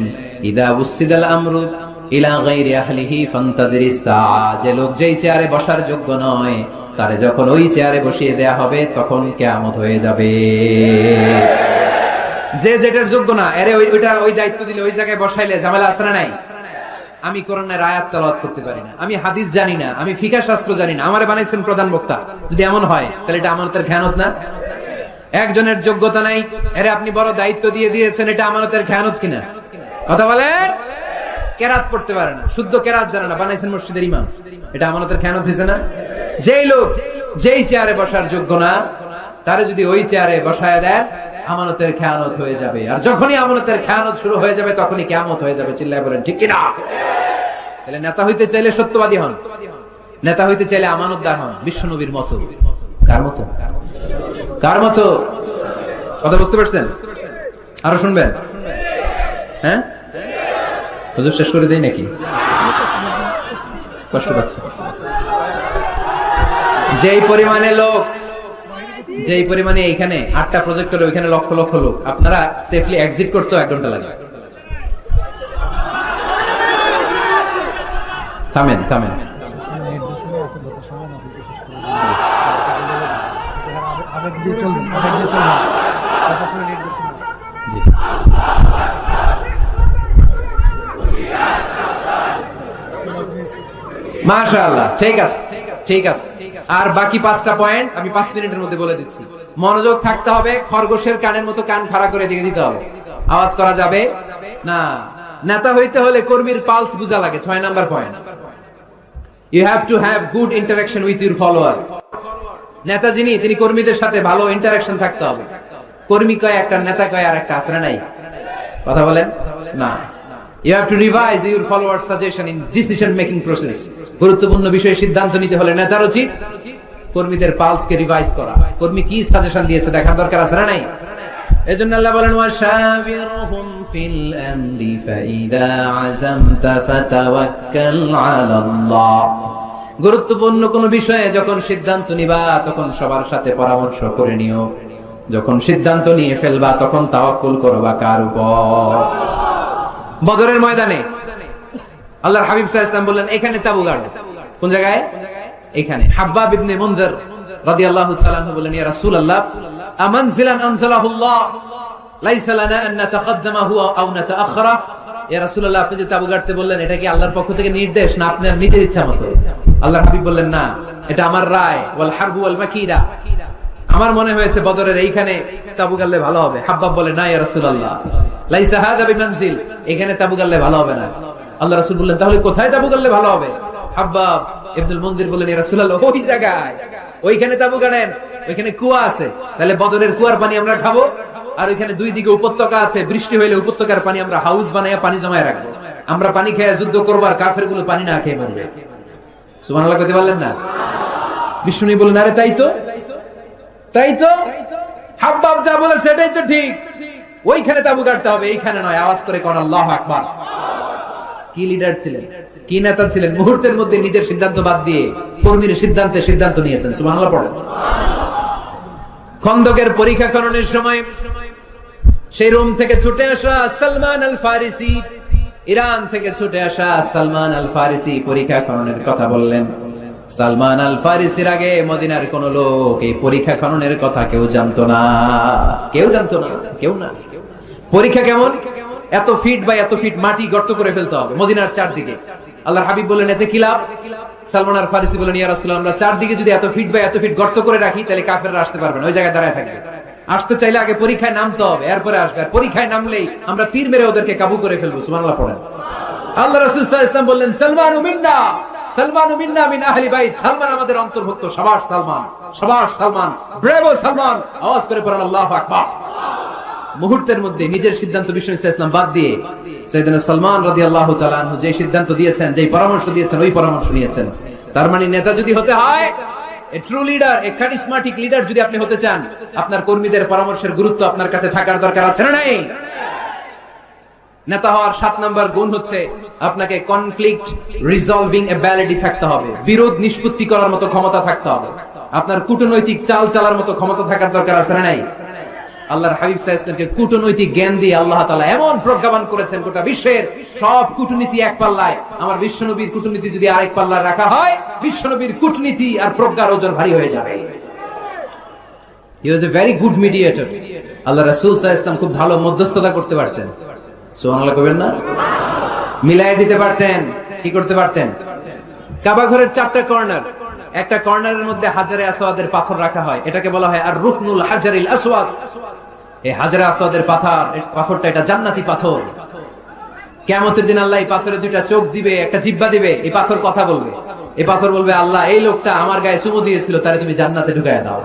ইদা উসিদাল আমরু ইলা গায়রি আহলিহি ফান্তাযিরি সাআ। যে লোক যেই চেয়ারে বসার যোগ্য নয়, তারে যখন ওই চেয়ারে বসিয়ে দেয়া হবে তখন কিয়ামত হয়ে যাবে। যে যেটার যোগ্য না, আরে ওইটা ওই দায়িত্ব দিলে ওই জায়গায় বসাইলে ঝামেলা আছে না নাই? আমি কোরআনের আয়াত তেলাওয়াত করতে পারি না, আমি হাদিস জানি না, আমি ফিকহ শাস্ত্র জানি না, আমারে বানাইছেন প্রধান বক্তা, যদি এমন হয় তাহলে এটা আমানতের খেয়ানত না? একজনের যোগ্যতা নাই, আরে আপনি বড় দায়িত্ব দিয়ে দিয়েছেন, এটা আমানতের খেয়ানত কিনা? কথা বলেন। কেরাত পড়তে পারে না, শুদ্ধ কেরাত জানে না, বানাইছেন মসজিদের ইমাম, এটা আমানতের খেয়ানত হয়েছে না? যেই লোক যেই চেয়ারে বসার যোগ্য না, তারে যদি ওই চেয়ারে বসায় দেয়, আমানতের খেয়ানত হয়ে যাবে। আর যখনই আমানতের খেয়ানত শুরু হয়ে যাবে তখনই কিয়ামত হয়ে যাবে। চিল্লায় বলেন ঠিক কি না? তাহলে নেতা হইতে চাইলে সত্যবাদী হন, নেতা হইতে চাইলে আমানতদার হন, বিশ্বনবীর মতো। কার মতো? কার মতো? কথা বুঝতে পারছেন? আরো শুনবেন? হ্যাঁ, হুজুর শেষ করে দেই নাকি? কষ্ট পাচ্ছে। যেই পরিমাণে লোক, যেই পরিমাণে এখানে 8টা প্রজেক্ট করে ওইখানে লক্ষ লক্ষ লোক, আপনারা সেফলি এক্সিট করতে 1 ঘন্টা লাগে। থামেন থামেন। মাশাআল্লাহ, ঠিক আছে ঠিক আছে। আর বাকি 5টা পয়েন্ট আমি 5 মিনিটের মধ্যে বলে দিচ্ছি। মনোযোগ থাকতে হবে, খরগোশের কানের মতো কান খাড়া করে দিকে দিতে হবে, আওয়াজ করা যাবে না। নেতা হইতে হলে কর্মীর পালস বুঝা লাগে। 6 number point, you have to have good interaction with your follower. নেতা যিনি, তিনি কর্মীদের সাথে ভালো ইন্টারঅ্যাকশন থাকতে হবে। কর্মী কয় একটা, নেতা কয় আর একটা, আসলে নাই? কথা বলেন না। You have to revise your followers' suggestion in decision making process. গুরুত্বপূর্ণ বিষয়ে সিদ্ধান্ত নিতে হলে নেতার উচিত কর্মীদের পালসকে রিভাইজ করা, কর্মী কি সাজেশন দিয়েছে দেখার দরকার আছে না নাই? এজন্য আল্লাহ বলেন, ওয়াশাবিরহুম ফিল আমরি ফাইদা আযামতা ফাতাওয়াক্কাল আলাল্লাহ। গুরুত্বপূর্ণ কোন বিষয়ে যখন সিদ্ধান্ত নিবা তখন সবার সাথে পরামর্শ করে নিও, যখন সিদ্ধান্ত নিয়ে ফেলবা তখন তাওয়াক্কুল করবা কার উপর? বদরের ময়দানে আল্লাহর হাবিব সাল্লাল্লাহু আলাইহি ওয়াসাল্লাম বললেন, এখানে তাবু গাড়ো। কোন জায়গায়? এখানে। হাব্বাব ইবনে মুনজির রাদিয়াল্লাহু তাআলা আনহু বললেন, ইয়া রাসূলুল্লাহ আমানজিলান আনজালাহুল্লাহ লাইসা লানা আন নাতাকাদ্দামাহু আও নাতাআখারা। ইয়া রাসূলুল্লাহ, আপনি যে তাবু গাড়তে বললেন, এটা কি আল্লাহর পক্ষ থেকে নির্দেশ না আপনার নিজের ইচ্ছা মতো? আল্লাহর হাবিব বললেন, না, এটা আমার রায়। ওয়াল হারবু ওয়াল মাকিরা, আমার মনে হয়েছে বদরের এইখানে তাবু গাড়লে ভালো হবে। হাব্বাব বলে, না ইয়া রাসূলুল্লাহ লাইসা হাযা বিমানজিল, এখানে তাবু গাড়লে ভালো হবে না। আল্লাহ রাসূল বললেন, তাহলে কোথায় তাবু গাড়লে ভালো হবে? হাব্বাব ইবনুল মুনজির বললেন ইয়া রাসূলুল্লাহ ওই জায়গায় ওইখানে তাবু গাড়েন, ওইখানে কুয়া আছে, তাহলে বদরের কুয়ার পানি আমরা খাবো, আর ওইখানে দুই দিকে উপত্যকা আছে, বৃষ্টি হইলে উপত্যকার পানি আমরা হাউস বানাইয়া পানি জমায় রাখবো, আমরা পানি খেয়ে যুদ্ধ করবো, আর কাফের গুলো পানি না খেয়ে মরবে। সুবহানাল্লাহ কইতে পারলেন না? বিষ্ণু বললেন আরে তাই তো, তাই তো, হাব্বাব যা বলেছে এটাই তো ঠিক, ওইখানে তাবু গাড়তে হবে, এইখানে নয়। আওয়াজ করে কোন আল্লাহু আকবার। কি লিডার ছিলেন, কি নেতা ছিলেন, মুহূর্তের মধ্যে নিজের সিদ্ধান্ত বাদ দিয়ে কর্মীর সিদ্ধান্ত নিয়েছেন। সুবহানাল্লাহ পড়েন। খন্দকের পরীক্ষা করণের সময় সেই রোম থেকে ছুটে আসা সালমান আল ফারিসি, ইরান থেকে ছুটে আসা সালমান আল ফারিসি পরীক্ষা খননের কথা বললেন। সালমান আল ফারিসির আগে মদিনার কোন লোক এই পরীক্ষা খননের কথা কেউ জানতো না, কেউ জানতো না, কেউ না। পরীক্ষা কেমন? এত ফিট বা এত ফিট মাটি গর্ত করে ফেলতে হবে মদিনার চারদিকে। আল্লাহর হাবিব বললেন এতে কি লাভ? সালমান আল ফারিসি বললেন ইয়া রাসূলুল্লাহ আমরা চারদিকে যদি এত ফিট বা এত ফিট গর্ত করে রাখি তাহলে কাফেররা আসতে পারবে না, ওই জায়গায় দাঁড়ায় থাকবে। আসতে চাইলে আগে পরীক্ষায় নামতে হবে, এরপরে আসবে, আর পরীক্ষায় নামলেই আমরা তীর মেরে ওদেরকে কাবু করে ফেলবো। সুবহানাল্লাহ পড়েন। আল্লাহ রাসূল সাল্লাল্লাহু আলাইহি ওয়াসাল্লাম বললেন সালমানু মিন্না, সালমানু মিন্না মিন আহলি বাইত, সালমান আমাদের অন্তর্ভুক্ত। শাবাশ সালমান, শাবাশ সালমান, ব্রেভো সালমান। আওয়াজ করে পড়েন আল্লাহু আকবার। মুহূর্তের মধ্যে নিজের সিদ্ধান্ত বিষ্ণু ইসলাম বাদ দিয়ে সাইয়েদনা সালমান রাদিয়াল্লাহু তাআলা আনহু যে সিদ্ধান্ত দিয়েছেন, যে পরামর্শ দিয়েছেন, ওই পরামর্শ নিয়েছেন। তার মানে নেতা যদি হতে হয়, a true leader, a charismatic leader যদি আপনি হতে চান, আপনার কর্মীদের পরামর্শের গুরুত্ব আপনার কাছে থাকার দরকার আছে না নাই? নেতা হওয়ার 7 নাম্বার গুণ হচ্ছে আপনাকে কনফ্লিক্ট রিজলভিং এবিলিটি থাকতে হবে, বিরোধ নিষ্পত্তি করার মতো ক্ষমতা থাকতে হবে, আপনার কূটনৈতিক চাল চালার মতো ক্ষমতা থাকার দরকার আছে না নাই? আল্লাহর হাবিব সাল্লাল্লাহু আলাইহি ওয়াসাল্লামকে কূটনৈতিক জ্ঞান দিয়ে আল্লাহ তাআলা এমন প্রজ্ঞাবান করেছেন, গোটা বিশ্বের সব কূটনীতি এক পাল্লায়, আমার বিশ্বনবীর কূটনীতি যদি আরেক পাল্লায় রাখা হয়, বিশ্বনবীর কূটনীতি আর প্রজ্ঞার ওজন ভারী হয়ে যাবে। হি ওয়াজ এ ভেরি গুড মিডিয়েটর। আল্লাহ রাসূল সাল্লাল্লাহু আলাইহি ওয়াসাল্লাম খুব ভালো মধ্যস্থতা করতে পারতেন। সুবহানাল্লাহ কইবেন না? মিলায়ে দিতে পারতেন। কি করতে পারতেন? কাবা ঘরের 4টা কর্নার, একটা কর্নারের মধ্যে হাজারে আসওয়াদের পাথর রাখা হয়, এটাকে বলা হয় আর রুকনুল হাজারিল আসওয়াদ। এই হাজারে আসওয়াদের পাথরটা এটা জান্নাতি পাথর। কিয়ামতের দিন আল্লাহ এই পাথরে 2টা চোখ দিবে, একটা জিহ্বা দিবে, এই পাথর কথা বলবে। এই পাথর বলবে আল্লাহ এই লোকটা আমার গায়ে চুমু দিয়েছিল, তারে তুমি জান্নাতে ঢুকায়া দাও।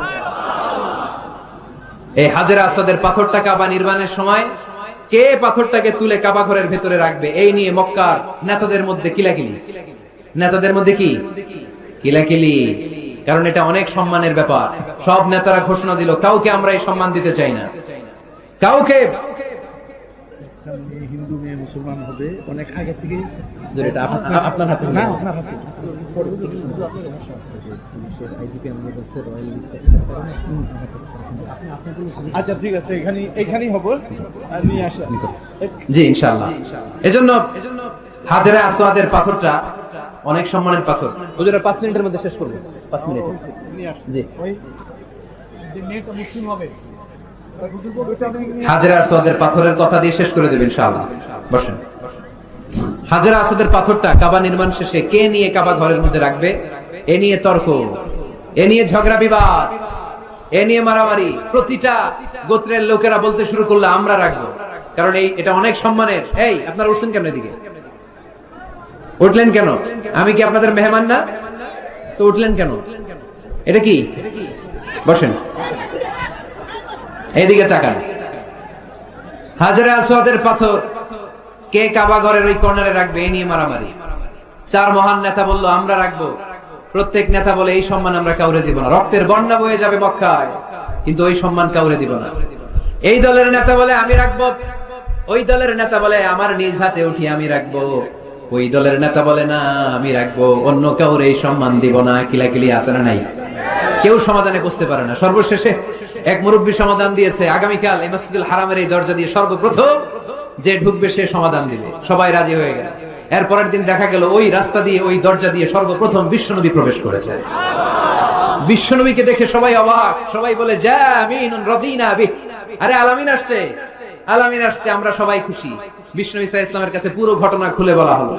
এই হাজারে আসওয়াদের পাথরটা কাবা নির্মাণের সময় কে পাথরটাকে তুলে কাবা ঘরের ভেতরে রাখবে, এই নিয়ে মক্কার নেতাদের মধ্যে কিলাকিলি। নেতাদের মধ্যে কি কিলাকিলি? কারণ এটা অনেক সম্মানের ব্যাপার। সব নেতারা ঘোষণা দিল কাউকে আমরা এই সম্মান দিতে চাই না, কাউকে। হিন্দু মেয়ে মুসলমান হবে অনেক আগে থেকে, আপনার হাতে না আপনার হাতে। আচ্ছা ঠিক আছে, এখানেই হবো, নিয়ে আসা। জি ইনশাআল্লাহ। এজন্য হাজারে আসওয়াদের পাথরটা অনেক সম্মানের পাথর। হুজুর 5 মিনিটের মধ্যে শেষ করব, 5 মিনিট। জি হাজারে আসওয়াদের পাথরের কথা দিয়ে শেষ করে দেব ইনশাআল্লাহ। বসেন। হাজারে আসওয়াদের পাথরটা কাবা নির্মাণ শেষে কে নিয়ে কাবা ঘরের মধ্যে রাখবে, এ নিয়ে তর্ক, এ নিয়ে ঝগড়া বিবাদ, এ নিয়ে মারামারি। প্রতিটা গোত্রের লোকেরা বলতে শুরু করলো আমরা রাখবো, কারণ এটা অনেক সম্মানের। এই আপনারা উঠছেন কেন এদিকে? উঠলেন কেন? আমি কি আপনাদের মেহমান না? তো উঠলেন কেন? এটা কি? বসেন, এইদিকে তাকান। হাজারে আসওয়াদের পাথর কে কাবা ঘরের ওই কর্নারে রাখবে, এই নিয়ে মারামারি। 4 মহান নেতা বলল আমরা রাখবো। প্রত্যেক নেতা বলে এই সম্মান আমরা কাউরে দিব না, রক্তের বন্যা বয়ে যাবে মক্কায়, কিন্তু ওই সম্মান কাউরে দিব না। এই দলের নেতা বলে আমি রাখবো, ওই দলের নেতা বলে আমার নিজ হাতে উঠি আমি রাখবো, ওই দলের নেতা বলে না আমি রাখবো, অন্য কাউরে এই সম্মান দিব না। কিলাকিলি আছে না নাই? কেউ সমাধানে বসতে পারে না। সর্বশেষে এক মুরব্বী সমাধান দিয়েছে, আগামীকাল এই মসজিদুল হারামের এই দরজা দিয়ে সর্বপ্রথম যে ঢুকবে সে সমাধান দিবে। সবাই রাজি হয়ে গেল। এরপরের দিন দেখা গেল ওই রাস্তা দিয়ে, ওই দরজা দিয়ে সর্বপ্রথম বিশ্বনবী প্রবেশ করেছে। বিশ্বনবীকে দেখে সবাই অবাক, সবাই বলে জামিনুন রাদিনা বিহ। আরে আলামিন আসছে, আলামিন আসছে, আমরা সবাই খুশি। বিষ্ণু ঈসা ইসলামের কাছে পুরো ঘটনা খুলে বলা হলো।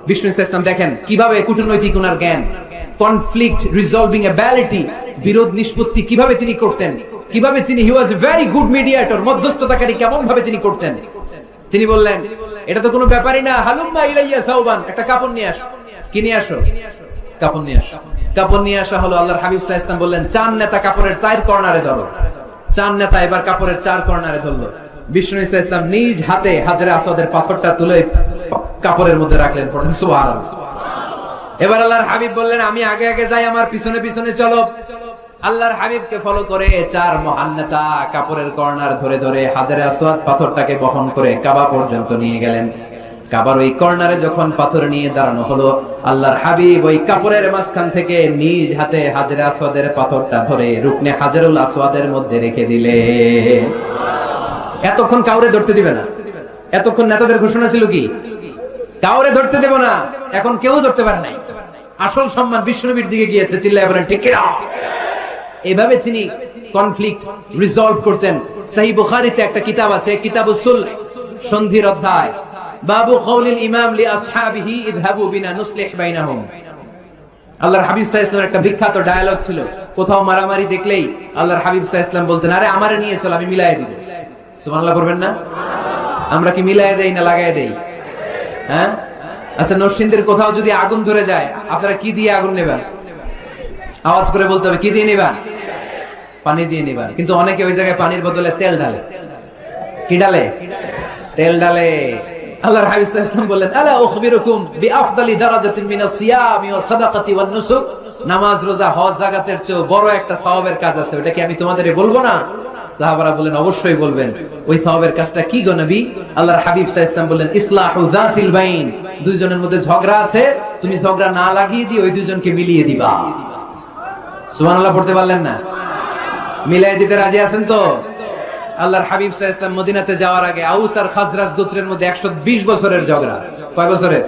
বিষ্ণু ঈসা ইসলাম দেখেন কিভাবে কূটনৈতিক ওনার জ্ঞান, কনফ্লিক্ট রিজলভিং এবিলিটি, বিরোধ নিষ্পত্তি কিভাবে তিনি করতেন, কিভাবে তিনি হি ওয়াজ ভেরি গুড মিডিয়েটর, মধ্যস্থতাকারী কেমন ভাবে তিনি করতেন। তিনি বললেন এটা তো কোনো ব্যাপারই না, হালুম্মা ইলাইয়া সাওবান, একটা কাপড় নিয়ে আসো। কি নিয়ে আসো? কাপড় নিয়ে আসো। কাপড় নিয়ে আসা হলো। আল্লাহর হাবিব সাল্লাল্লাহু আলাইহি ওয়াসাল্লাম বললেন, চার নেতা কাপড়ের চার কর্নারে ধরো। চার নেতা এবার কাপড়ের চার কর্নারে ধরলো। বিষ্ণু সাল্লাল্লাহু আলাইহি ওয়াসাল্লাম নিজ হাতে হাজরে আসওয়াদের পাথরটা তুলে কাপড়ের মধ্যে রাখলেন। পড়েন সুবহানাল্লাহ। এবার আল্লাহর হাবিব বললেন, আমি আগে আগে যাই, আমার পিছনে পিছনে চলো। আল্লাহর হাবিবকে ফলো করে চার মহান নেতা কাপড়ের কর্নার ধরে ধরে হাজরে আসওয়াদ পাথরটাকে বহন করে কাবা পর্যন্ত নিয়ে গেলেন। কাবার ওই কর্নারে যখন পাথর নিয়ে দাঁড়ানো হলো, আল্লাহর হাবিব ওই কাপড়ের মাঝখান থেকে নিজ হাতে হাজরে আসওয়াদের পাথরটা ধরে রুকনে হাজরুল আসওয়াদের মধ্যে রেখে দিলে। এতক্ষণ কাউরে ধরতে দিবে না। এতক্ষণ নেতাদের ঘোষণা ছিল কি? কাউরে ধরতে দেব না। এখন কেউ ধরতে পারে নাই। আসল সম্মান বিশ্বনবীর দিকে গিয়েছে। চিল্লায় বলেন ঠিক কিনা? এভাবে তিনি কনফ্লিক্ট রিজলভ করতেন। সহিহ বুখারীতে একটা কিতাব আছে, কিতাবুস সুলহ, সন্ধির অধ্যায়। বাবু কওলিল ইমাম লি আসহাবিহি ইযহাবু বিনা নুসলিহ বাইনাহুম। আল্লাহর হাবিব সাল্লাল্লাহু আলাইহি ওয়াসাল্লামের একটা বিখ্যাত ডায়ালগ ছিল। কোথাও মারামারি দেখলেই আল্লাহর হাবিব সাল্লাল্লাহু আলাইহি ওয়াসাল্লাম বলতেন, আরে আমারে নিয়ে চল, আমি মিলায়ে দিব। সুবহানাল্লাহ করবেন না? আমরা কি মিলায়ে দেই না লাগায়ে দেই? হ্যাঁ? আচ্ছা, নরসিংদীর কোথাও যদি আগুন ধরে যায়, আপনারা কি দিয়ে আগুন নেবেন? আওয়াজ করে বলতে হবে, কি দিয়ে নেবেন? পানি দিয়ে নেবেন। কিন্তু অনেকে ওই জায়গায় পানির বদলে তেল ঢালে। কি ঢালে? তেল ঢালে। আল্লাহর হাবিব সাল্লাল্লাহু আলাইহি ওয়াসাল্লাম বললেন, আলা উখবিরুকুম বিআফদালি দারাজাতিন মিনাস সিয়ামি ওয়াস সাদাকাতি ওয়ান নুসুক। নামাজ, রোজা, হজ, যাকাতের চেয়ে বড় একটা সওয়াবের কাজ আছে, ওটা কি আমি তোমাদেরকে বলবো না? সাহাবারা বললেন, অবশ্যই বলবেন। ওই সওয়াবের কাজটা কি গো নবী? আল্লাহর হাবিব সাল্লাল্লাহু আলাইহি ওয়াসাল্লাম বললেন, ইসলাহু যাতিল বাইন। দুইজনের মধ্যে ঝগড়া আছে, তুমি ঝগড়া না লাগিয়ে দিয়ে ওই দুইজনকে মিলিয়ে দিবা। সুবহানাল্লাহ পড়তে পারলেন না? মিলিয়ে দিতে রাজি আছেন তো? আল্লাহর হাবিব সাল্লাল্লাহু আলাইহি ওয়াসাল্লাম মদিনাতে যাওয়ার আগে আউস আর খাজরাজ গোত্রের মধ্যে 120 বছরের ঝগড়া। কয় বছরের?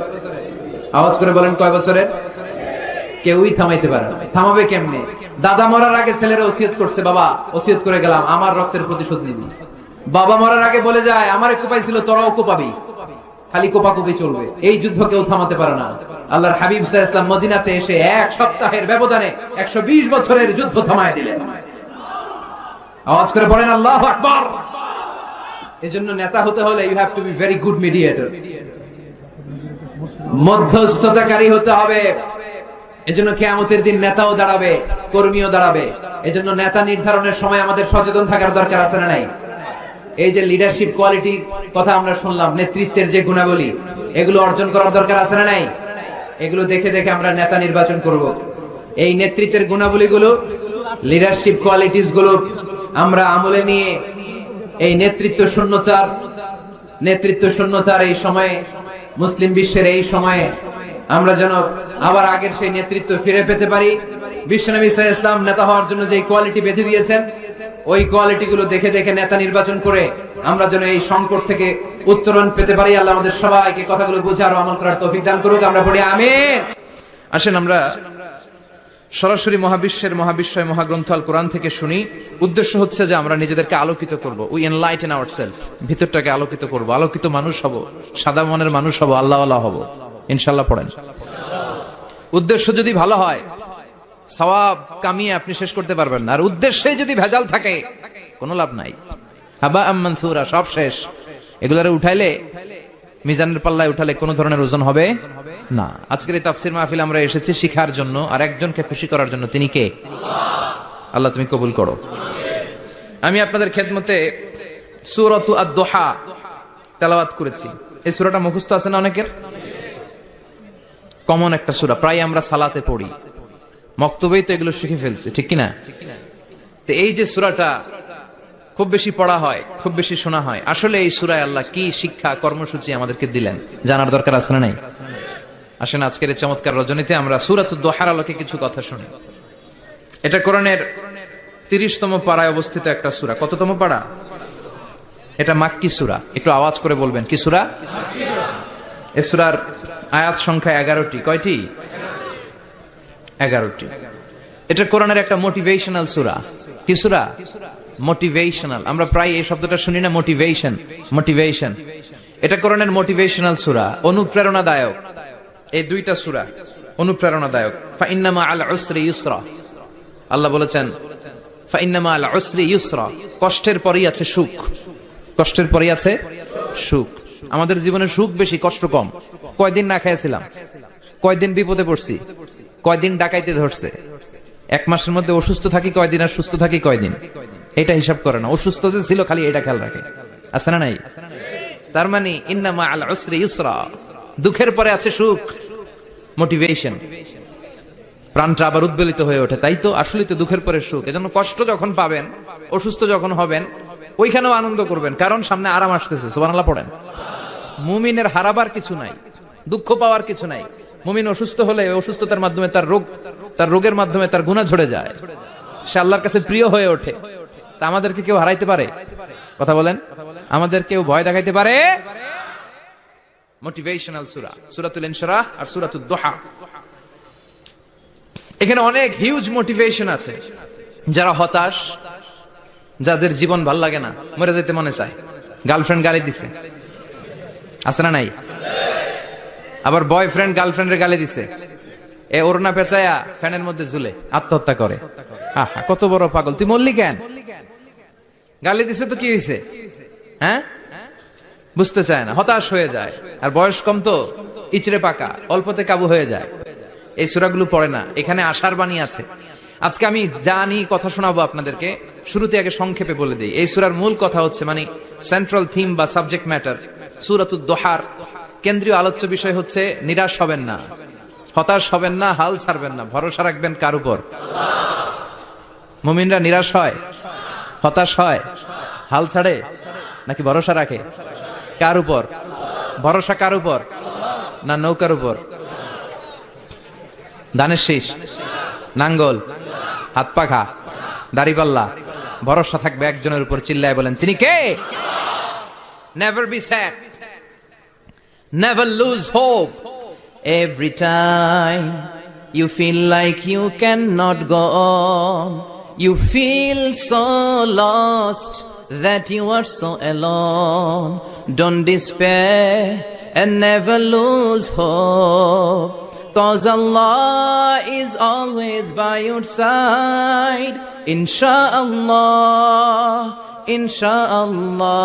আওয়াজ করে বলেন, কয় বছরের? কেউই থামাইতে পারে না। থামাবে কেমনে? দাদা মরার আগে ছেলেরা ওসিয়ত করছে, বাবা ওসিয়ত করে গেলাম, আমার রক্তের প্রতিশোধ নিবি। বাবা মরার আগে বলে যায়, আমারে কোপাইছিল, তোরাও কোপাবি। খালি কোপাকুপি চলবে। এই যুদ্ধ কেউ থামাতে পারে না। আল্লাহর হাবিব সাল্লাল্লাহু আলাইহি ওয়াসাল্লাম মদিনাতে এসে এক সপ্তাহের ব্যবধানে 120 বছরের যুদ্ধ থামায় দিলেন। আওয়াজ করে বলেন আল্লাহু আকবার। এজন্য নেতা হতে হলে you have to be very good mediator, মধ্যস্থতাকারী হতে হবে। এজন্য কিয়ামতের দিন নেতাও দাঁড়াবে, কর্মীও দাঁড়াবে। এজন্য নেতা নির্ধারণের সময় আমাদের সচেতন থাকার দরকার আছে না নাই? এই যে লিডারশিপ কোয়ালিটির কথা আমরা শুনলাম, নেতৃত্বের যে গুণাবলী, এগুলো অর্জন করার দরকার আছে না নাই? এগুলো দেখে দেখে আমরা নেতা নির্বাচন করব। এই নেতৃত্বের গুণাবলীগুলো, লিডারশিপ কোয়ালিটিস গুলো আমরা আমলে নিয়ে এই নেতৃত্ব শূন্যতার এই সময়ে, মুসলিম বিশ্বের এই সময়ে আমরা যেন আবার আগের সেই নেতৃত্ব ফিরে পেতে পারি। বিশ্বনবী সাল্লাল্লাহু আলাইহি ওয়াসাল্লাম নেতা হওয়ার জন্য যে কোয়ালিটি বেঁধে দিয়েছেন, ওই কোয়ালিটি গুলো দেখে দেখে নেতা নির্বাচন করে আমরা যেন এই সংকট থেকে উত্তরণ পেতে পারি। আল্লাহ আমাদের সবাইকে কথাগুলো বুঝার ও আমল করার তৌফিক দান করুক। আমরা পড়ি আমিন। আসেন আমরা সরাসরি মহাবিশ্বয় মহাগ্রন্থ আল কোরআন থেকে শুনি। উদ্দেশ্য হচ্ছে যে আমরা নিজেদেরকে আলোকিত করব। উই এনলাইটেন আওয়ারসেলফ, ভিতরটাকে আলোকিত করব, আলোকিত মানুষ হব, সাদা মনের মানুষ হব, আল্লাহওয়ালা হব ইনশাআল্লাহ। পড়েন। উদ্দেশ্য যদি ভালো হয়, সওয়াব কামিয়ে আপনি শেষ করতে পারবেন না। আর উদ্দেশ্যে যদি ভেজাল থাকে, কোনো লাভ নাই। হাবা আম মানসুরা, সব শেষ। এগুলারে উঠাইলে, মিজানের পাল্লায় উঠালে কোনো ধরনের ওজন হবে না। আজকের এই তাফসীর মাহফিল আমরা এসেছি শিখার জন্য আর একজনকে খুশি করার জন্য। তিনি কে? আল্লাহ তুমি কবুল করো। আমি আপনাদের খেদমতে সূরাতু আদ-দুহা তেলাওয়াত করেছি। এই সূরাটা মুখস্থ আছে না অনেকের? কমন একটা সূরা, প্রায় আমরা সালাতে পড়ি, মক্তবেই তো এগুলো শিখে ফেলছি, ঠিক কিনা? তো এই যে সূরাটা খুব বেশি পড়া হয়, খুব বেশি শোনা হয়, আসলে এই সূরায় আল্লাহ কি শিক্ষা কর্মসূচি আমাদেরকে দিলেন জানার দরকার আছে না নাই? আসেন আজকের এই চমৎকার রজনীতে আমরা সূরাতুদ দুহার আলোকে কিছু কথা শুনি। এটা কোরআনের 30তম পারায় অবস্থিত একটা সূরা। কততম পারা? এটা মাক্কি সূরা। একটু আওয়াজ করে বলবেন, কি সূরা? এই সূরার আয়াত সংখ্যা 11টি। কয়টি? 11টি। এটা কোরআনের একটা মোটিভেশনাল সূরা। কি সূরা? মোটিভেশনাল। আমরা প্রায় এই শব্দটা শুনি না, মোটিভেশন। এটা কোরআনের মোটিভেশনাল সূরা, অনুপ্রেরণাদায়ক। এই দুইটা সূরা অনুপ্রেরণাদায়ক। ফাইন্নামা আল উসরি ইউসরা, আল্লাহ বলেছেন ফাইন্নামা আল উসরি ইউসরা, কষ্টের পরেই আছে সুখ, কষ্টের পরেই আছে সুখ। আমাদের জীবনে সুখ বেশি, কষ্ট কম। কয়দিন না খেয়েছিলাম, কয়দিন বিপদে পড়ছি, কয়দিন ডাকাইতে ধরছে, এক মাসের মধ্যে অসুস্থ থাকি কয়দিন আর সুস্থ থাকি কয়দিন, এটা হিসাব করে না। অসুস্থ যে ছিল খালি এটা খেয়াল রাখে, আছে না নাই? তার মানে ইন্না মাআল উসরি ইউসরা, দুঃখের পরে আছে সুখ, মোটিভেশন, প্রাণটা আবার উদ্বেলিত হয়ে ওঠে। তাই তো আসলে তো দুঃখের পরে সুখ। এজন্য কষ্ট যখন পাবেন, অসুস্থ যখন হবেন, ওইখানেও আনন্দ করবেন, কারণ সামনে আরাম আসতেছে। সুবহানাল্লাহ পড়েন। মুমিনের হারাবার কিছু নাই, দুঃখ পাওয়ার কিছু নাই। মুমিন অসুস্থ হলে অসুস্থতার মাধ্যমে তার রোগের মাধ্যমে তার গুনাহ ঝরে যায়, সে আল্লাহর কাছে প্রিয় হয়ে ওঠে। তা আমাদেরকে কেউ হারাইতে পারে? কথা বলেন, আমাদের কেউ ভয় দেখাইতে পারে? মোটিভেশনাল সূরা, সূরাতুল ইনশিরাহ আর সূরাতুদ দুহা, এখানে অনেক হিউজ মোটিভেশন আছে। যারা হতাশ, যাদের জীবন ভাল লাগে না, মরে যেতে মনে চায়, গার্লফ্রেন্ড গালি দিছে, আছে না নাই? আবার বয়ফ্রেন্ড গার্লফ্রেন্ডের গালি দিছে, এ ওড়না পেঁচায়া ফ্যানের মধ্যে ঝুলে আত্মহত্যা করে। আহা, কত বড় পাগল, তুই মরলি কেন? গালি দিছে তো কি হয়েছে? হ্যাঁ, বুঝতে চায় না, হতাশ হয়ে যায়। আর বয়স কম তো, ইচড়ে পাকা, অল্পতে কাবু হয়ে যায়। এই সূরাগুলো পড়ে না, এখানে আশার বাণী আছে। আজকে আমি জানি কথা শোনাবো আপনাদেরকে, শুরুতে আগে সংক্ষেপে বলে দিই। এই সূরার মূল কথা হচ্ছে, মানে সেন্ট্রাল থিম বা সাবজেক্ট ম্যাটার, সূরাতুদ দুহার কেন্দ্রীয় আলোচ্য বিষয় হচ্ছে নিরাশ হবেন না, হতাশ হবেন না, হাল ছাড়বেন না, ভরসা রাখবেন কার উপর? মুমিনরা নিরাশ হয়, হতাশ হয়, হাল ছাড়ে নাকি ভরসা রাখে? কার উপর ভরসা? কার উপর? না নৌকার উপর? ধানের শীষ, নাঙ্গল, হাত পাখা, দাড়িপাল্লা, ভরসা থাকবে একজনের উপর। চিল্লায় বলেন, তিনি কে? Never be sad, never lose hope. Every time you feel like you cannot go on, you feel so lost that you are so alone. Don't despair and never lose hope, 'cause Allah is always by your side. Insha'Allah, Insha'Allah,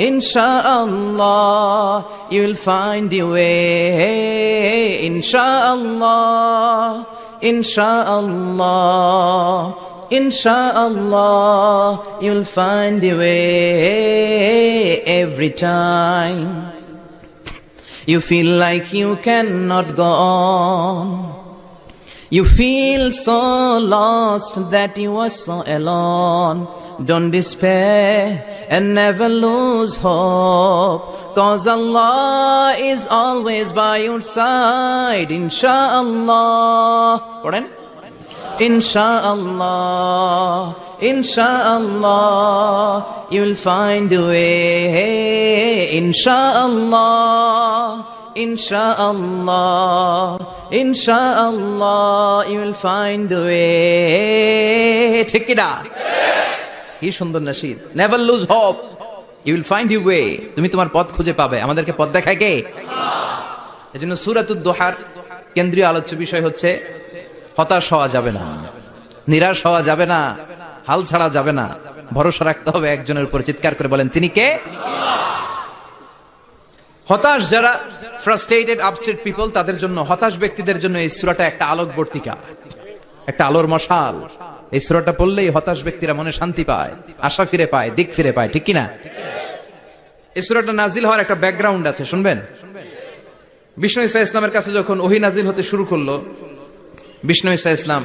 Insha'Allah, you'll find your way. Insha'Allah, Insha'Allah, Insha'Allah, you'll find your way. Every time you feel like you cannot go on, you feel so lost that you are so alone. Don't despair and never lose hope, 'cause Allah is always by your side. Insha'Allah, pardon? Insha'Allah, Insha'Allah, you'll find a way. Insha'Allah, Insha'Allah, Insha'Allah, you'll find a way. ঠিক কি না? কি সুন্দর nasheed. Never lose hope, you will find your way. তুমি তোমার পথ খুঁজে পাবে। আমাদেরকে পথ দেখায় কে? আল্লাহ। এজন্য সূরাতুদ দুহার কেন্দ্রীয় আলোচ্য বিষয় হচ্ছে হতাশ হওয়া যাবে না, নিরাশ হওয়া যাবে না, হাল ছাড়া যাবে না, ভরসা রাখতে হবে একজনের উপর। চিৎকার করে বলেন, তিনি কে? হতাশ যারা, ফ্রাস্ট্রেটেড আপসেট পিপল, তাদের জন্য, হতাশ ব্যক্তিদের জন্য এই সূরাটা একটা আলোকবর্তিকা, একটা আলোর মশাল। এই সূরাটা পড়লেই হতাশ ব্যক্তিরা মনে শান্তি পায়, আশা ফিরে পায়, দিক ফিরে পায়। ঠিক কিনা? এই সূরাটা নাজিল হওয়ার একটা ব্যাকগ্রাউন্ড আছে, শুনবেন। বিষ্ণু ঈসা ইসলামের কাছে যখন ওহী নাজিল হতে শুরু করলো, বিষ্ণু ঈসা ইসলাম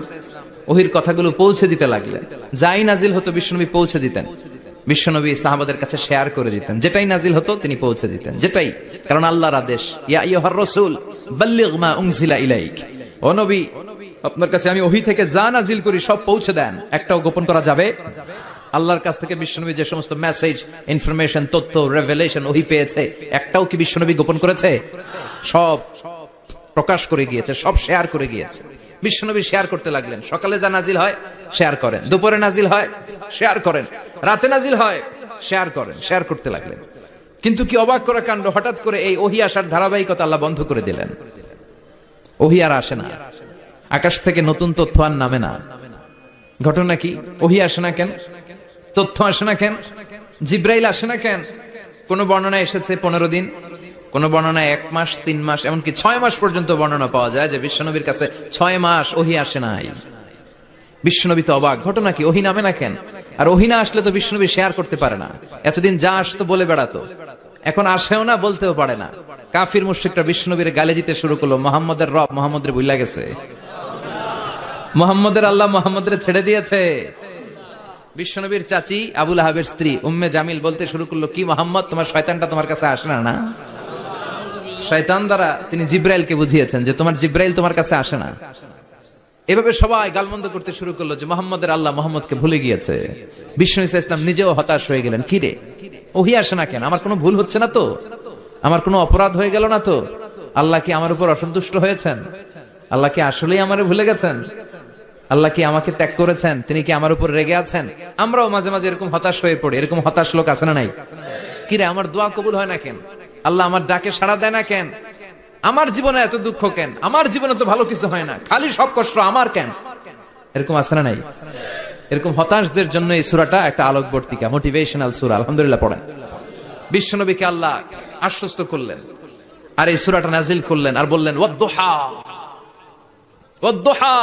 ওহীর কথাগুলো পৌঁছে দিতে লাগলেন। যাই নাজিল হতো বিষ্ণুনবী পৌঁছে দিতেন, বিশ্বনবী সাহাবাদের কাছে শেয়ার করে দিতেন। যেটাই নাজিল হতো তিনি পৌঁছে দিতেন, যেটাই, কারণ আল্লাহর আদেশ, ইয়া আইয়ুহার রাসূল বাল্লিগ মা উনজিলা ইলাইক, ও নবী আপনার কাছে আমি ওহী থেকে যা নাজিল করি সব পৌঁছে দেন, একটাও গোপন করা যাবে। আল্লাহর কাছ থেকে বিশ্বনবী যে সমস্ত মেসেজ, ইনফরমেশন, তথ্য, রেভেলেশন ওহী পেয়েছে, একটাও কি বিশ্বনবী গোপন করেছে? সব প্রকাশ করে গিয়েছে, সব শেয়ার করে গিয়েছে। বিশ্বনবী শেয়ার করতে লাগলেন। সকালে যা নাজিল হয় শেয়ার করেন, দুপুরে নাজিল হয় শেয়ার করেন, রাতে নাজিল হয় শেয়ার করেন, শেয়ার করতে লাগলেন। কিন্তু কি অবাক করা কাণ্ড, হঠাৎ করে এই ওহী আসার ধারাবাহিকতা আল্লাহ বন্ধ করে দিলেন। ওহী আর আসে না, আকাশ থেকে নতুন তথ্য আর নামে না। ঘটনা কি? ওহী আসে না কেন? তথ্য আসে না কেন? জিব্রাইল আসে না কেন? কোন বর্ণনা এসেছে 15 দিন, কোন বর্ণনায় 1 মাস, 3 মাস, এমনকি 6 মাস পর্যন্ত বর্ণনা পাওয়া যায় যে বিশ্বনবীর কাছে 6 মাস ওহী আসে নাই। বিশ্বনবী তো অবাক, ঘটনা কি, ওহী নামে না কেন? আর ওহী না আসলে তো বিশ্বনবী শেয়ার করতে পারে না। এতদিন যা আসতো বলে বেড়াতো, এখন আসেও না, বলতেও পারে না। কাফির মুশরিকরা বিশ্বনবীর গালি দিতে শুরু করলো, মুহাম্মদের রব মুহাম্মদের ভুইলা গেছে, মুহাম্মদের আল্লাহ মুহাম্মদের ছেড়ে দিয়েছে। বিশ্বনবীর চাচি আবু লাহাবের স্ত্রী উম্মে জামিল বলতে শুরু করলো, কি মুহাম্মদ, তোমার শয়তানটা তোমার কাছে আসে না? না, শয়তান দ্বারা তিনি জিব্রাইলকে বুঝিয়েছেন যে তোমার জিব্রাইল তোমার কাছে আসে না। এভাবে সবাই গালমন্দ করতে শুরু করলো যে মুহাম্মদের আল্লাহ মুহাম্মদকে ভুলে গিয়েছে। বিষ্ণু ঈসা ইসলাম নিজেও হতাশ হয়ে গেলেন, কি রে ওহী আসে না কেন? আমার কোনো ভুল হচ্ছে না তো? আমার কোনো অপরাধ হয়ে গেল না তো? আল্লাহ কি আমার উপর অসন্তুষ্ট হয়েছেন? আল্লাহ কি আসলেই আমারে ভুলে গেছেন? আল্লাহ কি আমাকে ত্যাগ করেছেন? তিনি কি আমার উপর রেগে আছেন? আমরাও মাঝে মাঝে এরকম হতাশ হয়ে পড়ি। এরকম হতাশ লোক আছে না নাই? কিরে আমার দোয়া কবুল হয় না কেন? আল্লাহ আমার ডাকে সাড়া দেয় না কেন? আমার জীবনে এত দুঃখ কেন? আমার জীবনে তো ভালো কিছু হয় না, খালি সব কষ্ট আমার কেন? এরকম আছে না নাই? এরকম হতাশদের জন্য এই সূরাটা একটা আলোকবর্তিকা, মোটিভেশনাল সূরা। আলহামদুলিল্লাহ পড়েন। বিশ্বনবীকে আল্লাহ আশ্বস্ত করলেন আর এই সূরাটা নাজিল করলেন আর বললেন ওয়াদ-দুহা, ওয়াদ-দুহা।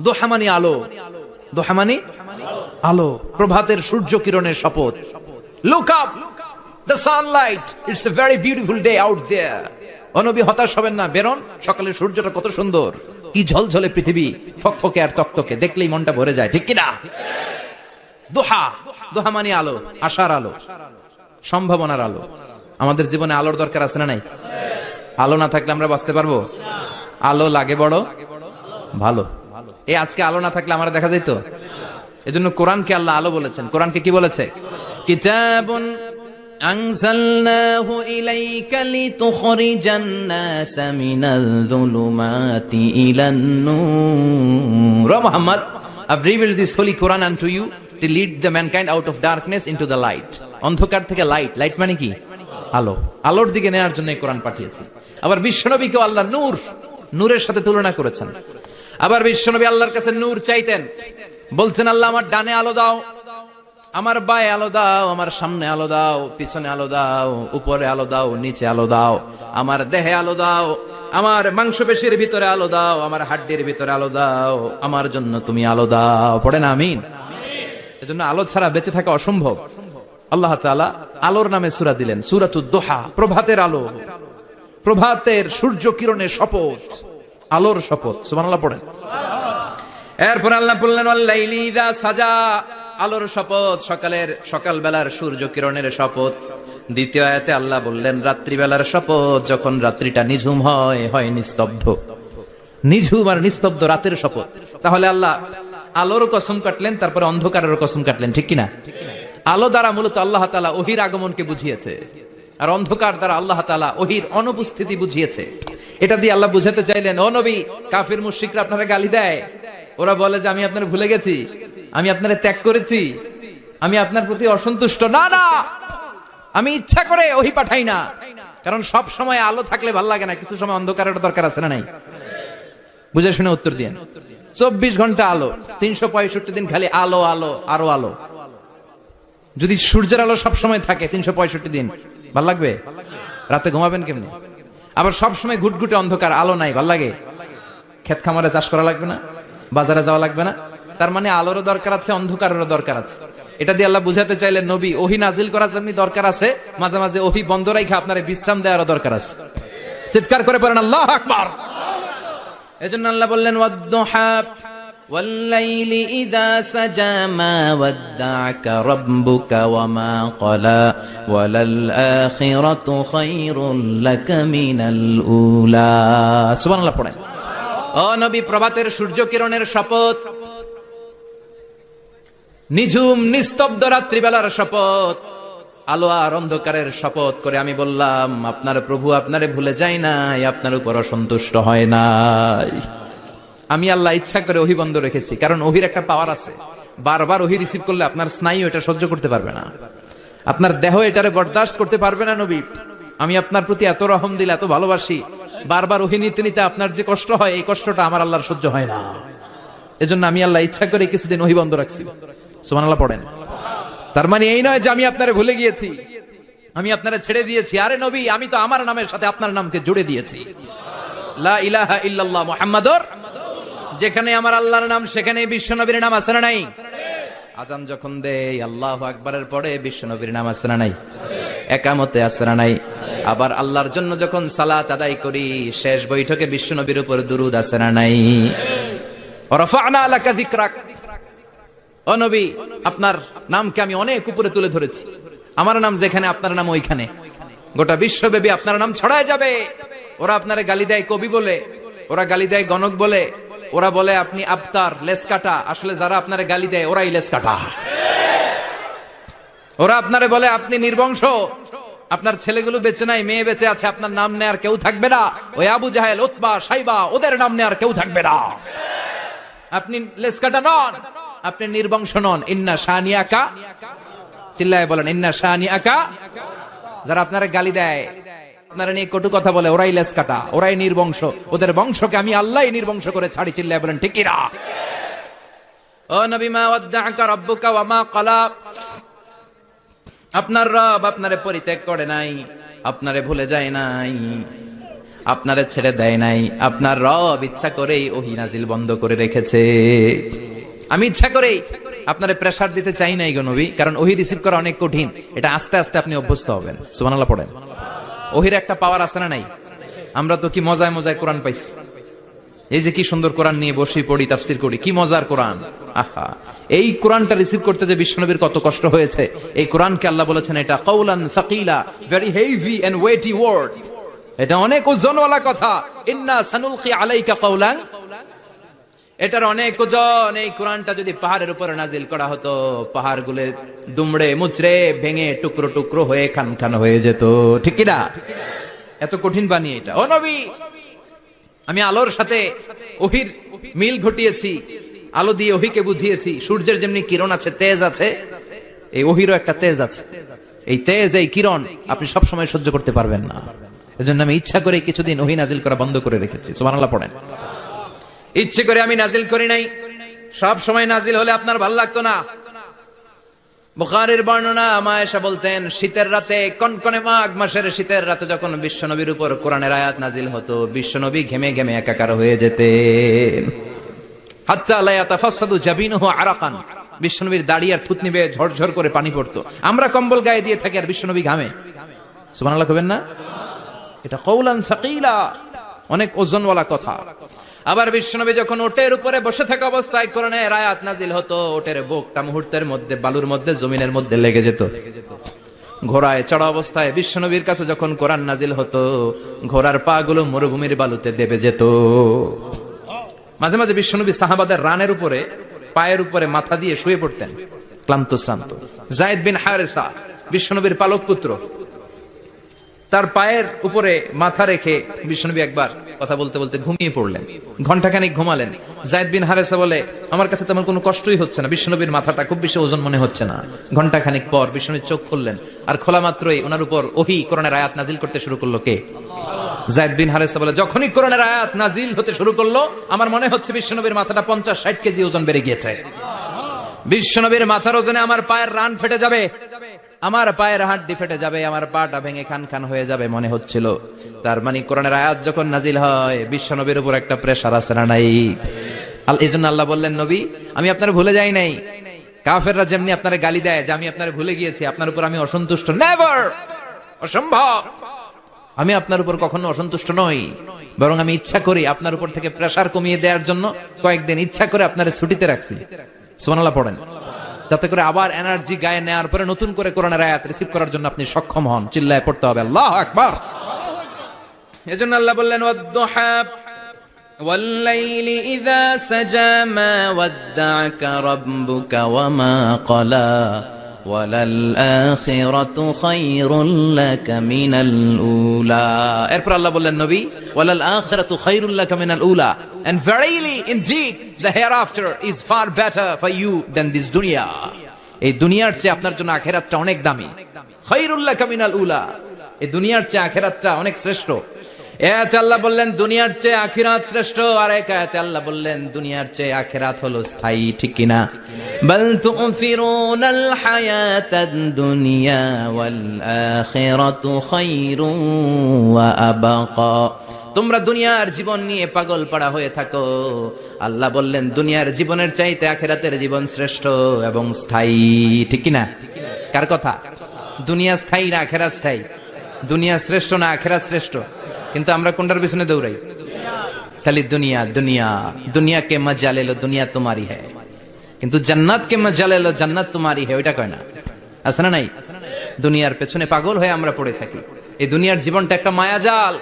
দোহা মানে আলো, দোহা মানে আলো, প্রভাতের সূর্য কিরণের শপথ। Look up, the sunlight, it's a very beautiful day out there. ও নবী হতাশ হবেন না, বেরোন, সকালের সূর্যটা কত সুন্দর, কি ঝলঝলে পৃথিবী, ফকফকে আর তকতকে, দেখলেই মনটা ভরে যায়, ঠিক কিনা? দোহা, দোহা মানে আলো, আশার আলো, সম্ভাবনার আলো। আমাদের জীবনে আলোর দরকার আছে না নাই? আলো না থাকলে আমরা বাঁচতে পারবো? আলো লাগে বড় ভালো। এই আজকে আলো না থাকলে আমরা দেখা যাইতো? এজন্য কোরআনকে আল্লাহ আলো বলেছেন। কোরআনকে কি বলেছে? কিতাবুন আনজালনাহু ইলাইকা লিতুখরিজান নাসা মিনাল যুলুমাতি ইলান নূর। ও Muhammad, I've revealed this holy Quran unto you to lead the mankind out of darkness into the light. অন্ধকার থেকে লাইট, লাইট মানে কি? আলো, আলোর দিকে নেওয়ার জন্য এই কোরআন পাঠিয়েছি। আবার বিশ্বনবীকেও আল্লাহ নূর, নূরের সাথে তুলনা করেছেন। আবার বিশ্বনবী আল্লাহর কাছে নূর চাইতেন, বলতেন আল্লাহ আমার ডানে আলো দাও, আমার বায়ে আলো দাও, আমার সামনে আলো দাও, পিছনে আলো দাও, উপরে আলো দাও, নিচে আলো দাও, আমার দেহে আলো দাও, আমার মাংসপেশির ভিতরে আলো দাও, আমার হাড্ডির ভিতরে আলো দাও, আমার জন্য তুমি আলো দাও। পড়েন আমিন। এজন্য আলো ছাড়া বেঁচে থাকা অসম্ভব। আল্লাহ তাআলা আলোর নামে সূরা দিলেন, সূরাতুদ দুহা, প্রভাতের আলো, প্রভাতের সূর্য কিরণের শপথ, আলোর শপথ। সুবহানাল্লাহ পড়েন। এরপর আল্লাহ বললেন ওয়াল-লাইলি ইযা সাজা, আলোর শপথ, সকাল বেলার সূর্য কিরণের শপথ। দ্বিতীয় আয়াতে আল্লাহ বললেন রাত্রি বেলার শপথ, যখন রাত্রিটা নিঝুম হয় নিস্তব্ধ, নিঝুম আর নিস্তব্ধ রাতের শপথ। তাহলে আল্লাহ আলোর কসম কাটলেন, তারপরে অন্ধকারের কসম কাটলেন, ঠিক কিনা? আলো দ্বারা মূলত আল্লাহ তাআলা ওহীর আগমনকে বুঝিয়েছে, আর অন্ধকার দ্বারা আল্লাহ তাআলা ওহীর অনুপস্থিতি বুঝিয়েছে। এটা দিয়ে আল্লাহ বুঝাতে চাইলেন, ও নবী, কাফির মুশরিকরা আপনারা গালি দেয়, ওরা বলে যে আমি আপনার ভুলে গেছি, আমি আপনারে ত্যাগ করেছি, আমি আপনার প্রতি অসন্তুষ্ট। না না, আমি ইচ্ছা করে ওহী পাঠাই না, কারণ সব সময় আলো থাকলে ভালো লাগে না, কিছু সময় অন্ধকারের দরকার আছে না নাই? বুঝে শুনে উত্তর দিন। 24 ঘন্টা আলো, 365 দিন খালি আলো আলো আরো আলো। যদি সূর্যের আলো সব সময় থাকে 365 দিন, ভাল লাগবে? রাতে ঘুমাবেন কেমনে? আবার সব সময় ঘুটঘুটে অন্ধকার, আলো নাই, ভাল লাগে? ক্ষেত খামারে চাষ করা লাগবে না, বাজারে যাওয়া লাগবে না। তার মানে আলোরও দরকার আছে, অন্ধকারেরও দরকার আছে। এটা দিয়ে আল্লাহ বুঝাতে চাইলেন, নবী, ওহী নাজিল করার জন্য দরকার আছে, মাঝে মাঝে ওহী বন্ধ রাখা আপনার বিশ্রাম দেওয়ারও দরকার আছে। চিৎকার করে পড়েন আল্লাহু আকবার। এজন্য আল্লাহ বললেন ওয়াদ-দুহা ওয়াল-লাইলি ইযা সাজা মা ওয়াদ্দা'আকা রাব্বুকা ওয়া মা ক্বালা ওয়ালাল আখিরাতু খায়রুল লাকা মিনাল উলা। সুবহানাল্লাহ পড়েন। ও নবী, প্রভাতের সূর্য কিরণের শপথ, নিঝুম নিস্তব্ধ রাত্রিবেলার শপথ, আলো আর অন্ধকারের শপথ করে আমি বললাম, আপনার প্রভু আপনারে ভুলে যায় নাই, আপনার উপর অসন্তুষ্ট হয় নাই। আমি আল্লাহ ইচ্ছা করে ওহী বন্ধ রেখেছি, কারণ ওহীর একটা পাওয়ার আছে। বারবার ওহী রিসিভ করলে আপনার স্নায়ু এটা সহ্য করতে পারবে না, আপনার দেহ এটারে বরদাস্ত করতে পারবে না। নবী, আমি আপনার প্রতি এত রহম দিল, এত ভালোবাসি, বারবার ওহী নিতে নিতে আপনার যে কষ্ট হয়, এই কষ্টটা আমার আল্লাহর সহ্য হয় না। এজন্য আমি আল্লাহ ইচ্ছা করে কিছুদিন ওহী বন্ধ রাখছি। সুবহানাল্লাহ পড়েন। তার মানে এই নয় যে আমি আপনারে ভুলে গিয়েছি, আমি আপনারা ছেড়ে দিয়েছি। আরে নবী, আমি তো আমার নামের সাথে আপনার নামকে জুড়ে দিয়েছি। লা ইলাহা ইল্লাল্লাহ মুহাম্মাদুর, যেখানে আমার আল্লাহর নাম সেখানে বিশ্ব নবীর নাম আছে না নাই? আজান যখন দেই আল্লাহু আকবারের পরে বিশ্ব নবীর নাম আছে না নাই? একামতে আছে না নাই? আবার আল্লাহর জন্য যখন সালাত আদায় করি শেষ বৈঠকে বিশ্ব নবীর উপর দুরূদ আছে না নাই? রাফা'না লাকা যিকরাক, ও নবী আপনার নামকে আমি অনেক উপরে তুলে ধরেছি। আমার নাম যেখানে আপনার নাম ওইখানে, গোটা বিশ্বব্যাপী আপনার নাম ছড়ায় যাবে। ওরা আপনারে গালি দেয় কবি বলে, ওরা গালি দেয় গণক বলে, ওরা বলে আপনি আবতার, লেস কাটা। আসলে যারা আপনারে গালি দেয় ওরাই লেস কাটা। ওরা আপনারে বলে আপনি নির্বংশ, আপনার ছেলেগুলো বেঁচে নাই, মেয়ে বেঁচে আছে, আপনার নাম নেয়ার কেউ থাকবে না। ওই আবু জাহেল, উতবা, সাইবা, ওদের নাম নেয়ার কেউ থাকবে না। আপনি লেস কাটা নন, আপনি নির্বংশ নন। ইন্না শানিয়াকা, চিল্লায় বলেন ইন্না শানিয়াকা। যারা আপনারা গালি দেয়, আপনারা নিয়ে কটু কথা বলে, ওরাই লেস কাটা, ওরাই নির্বংশ। ওদের বংশকে আমি আল্লাহই নির্বংশ করে ছাড়ি। চিল্লায় বলেন ঠিক কি না? ও নবী, মা ওয়াদ্দাআকা রাব্বুকা ওয়া মা ক্বালা, আপনার রব আপনারে পরিত্যাগ করে নাই, আপনারে ভুলে যায় নাই, আপনারে ছেড়ে দেয় নাই। আপনার রব ইচ্ছা করেই ওহী নাজিল বন্ধ করে রেখেছে। আমি ইচ্ছা করেই আপনারে প্রেসার দিতে চাই নাই গো নবী, কারণ ওহী রিসিভ করা অনেক কঠিন। এটা আস্তে আস্তে আপনি অভ্যস্ত হবেন। সুবহানাল্লাহ পড়েন। ওহির একটা পাওয়ার আছে না নাই? আমরা তো কি মজায় মজায় কোরআন পাইছি। এই যে কি সুন্দর কোরআন নিয়ে বসি, পড়ি, তাফসীর করি, কি মজার কোরআন। আহা, এই কোরআনটা রিসিভ করতে যে বিশ্বনবীর কত কষ্ট হয়েছে। এই কোরআনকে আল্লাহ বলেছেন এটা কাউলান সাকিলা, very heavy and weighty word, এটা অনেক ওজনওয়ালা কথা। ইন্না সানুলকি আলাইকা কাউলান, এটার অনেক ওজন। এই কোরআনটা যদি পাহাড়ের উপরে নাজিল করা হতো, পাহাড়গুলো দুমড়ে মুচড়ে ভেঙে টুকরো টুকরো হয়ে খান খান হয়ে যেত। ঠিক কি না? এত কঠিন বাণী এটা। ও নবী, আমি আলোর সাথে ওহির মিল ঘটিয়েছি, আলো দিয়ে ওহিকে বুঝিয়েছি। সূর্যের যেমনি কিরণ আছে, তেজ আছে, এই ওহিরও একটা তেজ আছে। এই তেজ, এই কিরণ আপনি সব সময় সহ্য করতে পারবেন না। এজন্য আমি ইচ্ছা করে কিছুদিন ওহি নাজিল করা বন্ধ করে রেখেছি। সুবহানাল্লাহ পড়েন। ইচ্ছে করে আমি নাজিল করি নাই। সব সময় নাজিল হলে আপনার ভালো লাগতো না। বুখারীর বর্ণনা, মা আয়েশা বলতেন শীতের রাতে, কনকনে মাঘ মাসের শীতের রাতে যখন বিশ্বনবীর উপর কোরআনের আয়াত নাজিল হতো, বিশ্বনবী ঘেমে ঘেমে একাকার হয়ে যেতেন। হাত্তা লা ইয়াতাফাসসাদু জাবিনুহু আরাকান, বিশ্বনবীর দাড়ি আর থুতনি বেয়ে ঝরঝর করে পানি পড়তো। আমরা কম্বল গায়ে দিয়ে থাকি আর বিশ্বনবী ঘামে। সুবহানাল্লাহ কইবেন না? এটা কওলান সাকিলা, অনেক ওজনওয়ালা কথা। আবার বিশ্বনবী যখন ওটের উপরে বসে থাকা অবস্থায় কোরআনের আয়াত নাজিল হতো, ওটের বুকটা মুহূর্তের মধ্যে বালুর মধ্যে, জমিনের মধ্যে লেগে যেত। ঘোড়ায় চড়া অবস্থায় বিশ্বনবীর কাছে যখন কোরআন নাজিল হতো, ঘোড়ার পা গুলো মরুভূমির বালুতে দেবে যেত। মাঝে মাঝে বিশ্বনবী সাহাবাদের রানের উপরে, পায়ের উপরে মাথা দিয়ে শুয়ে পড়তেন, ক্লান্ত শ্রান্ত। যায়েদ বিন হারেসা, বিশ্বনবীর পালক পুত্র, তার পায়ের উপরে মাথা রেখে বিশ্বনবী একবার কথা বলতে বলতে ঘুমিয়ে পড়লেন। ঘন্টাখানিক ঘুমালেন। যায়েদ বিন হারেসা বলে, আমার কাছে তেমন কোনো কষ্টই হচ্ছে না, বিশ্বনবীর মাথাটা খুব বেশি ওজন মনে হচ্ছে না। ঘন্টাখানিক পর বিশ্বনবী চোখ খুললেন, আর খোলা মাত্রই ওনার উপর ওহী কোরআনের আয়াত নাজিল করতে শুরু করলো। কে? যায়েদ বিন হারেসা বলে, যখনই কোরআনের আয়াত নাজিল হতে শুরু করলো, আমার মনে হচ্ছে বিশ্বনবীর মাথাটা 50-60 কেজি ওজন বেড়ে গিয়েছে। বিশ্বনবীর মাথার ওজনে আমার পায়ের রান ফেটে যাবে, আমার পায়ের হাড্ডি ফেটে যাবে, আমার পাটা ভেঙে খান খান হয়ে যাবে মনে হচ্ছিল। তার মানে কোরআনের আয়াত যখন নাজিল হয়, বিশ্বনবীর উপর একটা প্রেসার আছে না নাই? এই জন্য আল্লাহ বললেন, নবী আমি আপনার ভুলে যাই নাই। কাফেররা যেমনি আপনার গালি দেয় যে আমি আপনার ভুলে গিয়েছি, আপনার উপর আমি অসন্তুষ্ট, নেভার, অসম্ভব। আমি আপনার উপর কখনো অসন্তুষ্ট নই, বরং আমি ইচ্ছা করি আপনার উপর থেকে প্রেসার কমিয়ে দেওয়ার জন্য কয়েকদিন ইচ্ছা করে আপনার ছুটিতে রাখছি। সুবহানাল্লাহ পড়েন, যাতে করে আবার এনার্জি গায়ে নেওয়ার পরে নতুন করে কোরআনের আয়াত রিসিভ করার জন্য আপনি সক্ষম হন। চিল্লায় পড়তে হবে আল্লাহু আকবার। এজন্য আল্লাহ বললেন, ওয়াদ-দুহা ওয়াল-লাইলি ইযা সাজা মা ওয়াদ্দা'আকা রাব্বুকা ওয়া মা ক্বালা ওয়ালাল আখিরাতু খায়রুল লাকা মিনাল উলা। এরপর আল্লাহ বললেন, নবী ওয়ালাল আখিরাতু খায়রুল লাকা মিনাল উলা, and verily indeed the hereafter is far better for you than this dunya. এই দুনিয়ার চেয়ে আপনার জন্য আখিরাতটা অনেক দামি। খায়রুল লাকা মিনাল উলা, এই দুনিয়ার চেয়ে আখিরাতটা অনেক শ্রেষ্ঠ। এতে আল্লাহ বললেন দুনিয়ার চেয়ে আখিরাত শ্রেষ্ঠ, আর এক আয়াতে আল্লাহ বললেন দুনিয়ার চেয়ে আখিরাত হলো স্থায়ী, ঠিক কিনা? বাল তুফিরুনাল হায়াতাদ দুনিয়া ওয়াল আখিরাতু খায়রুন ওয়া আবাকা। তোমরা দুনিয়ার জীবন নিয়ে পাগল পাড়া হয়ে থাকো, আল্লাহ বললেন দুনিয়ার জীবনের চাইতে আখিরাতের জীবন শ্রেষ্ঠ এবং স্থায়ী, ঠিক কিনা? কার কথা? দুনিয়া স্থায়ী না আখিরাত স্থায়ী? দুনিয়া শ্রেষ্ঠ না আখিরাত শ্রেষ্ঠ? কিন্তু আমরা কোনটার পিছনে দৌড়াই? খালি দুনিয়া দুনিয়া। দুনিয়া কে মজা লে লো, দুনিয়া তোমারি হ্যায়, কিন্তু জান্নাত কে মজা লে লো, জান্নাত তোমারি হ্যায়, ওইটা কয় না? আছে না নাই? দুনিয়ার পেছনে পাগল হয়ে আমরা পড়ে থাকি। এই দুনিয়ার জীবনটা একটা মায়াজাল,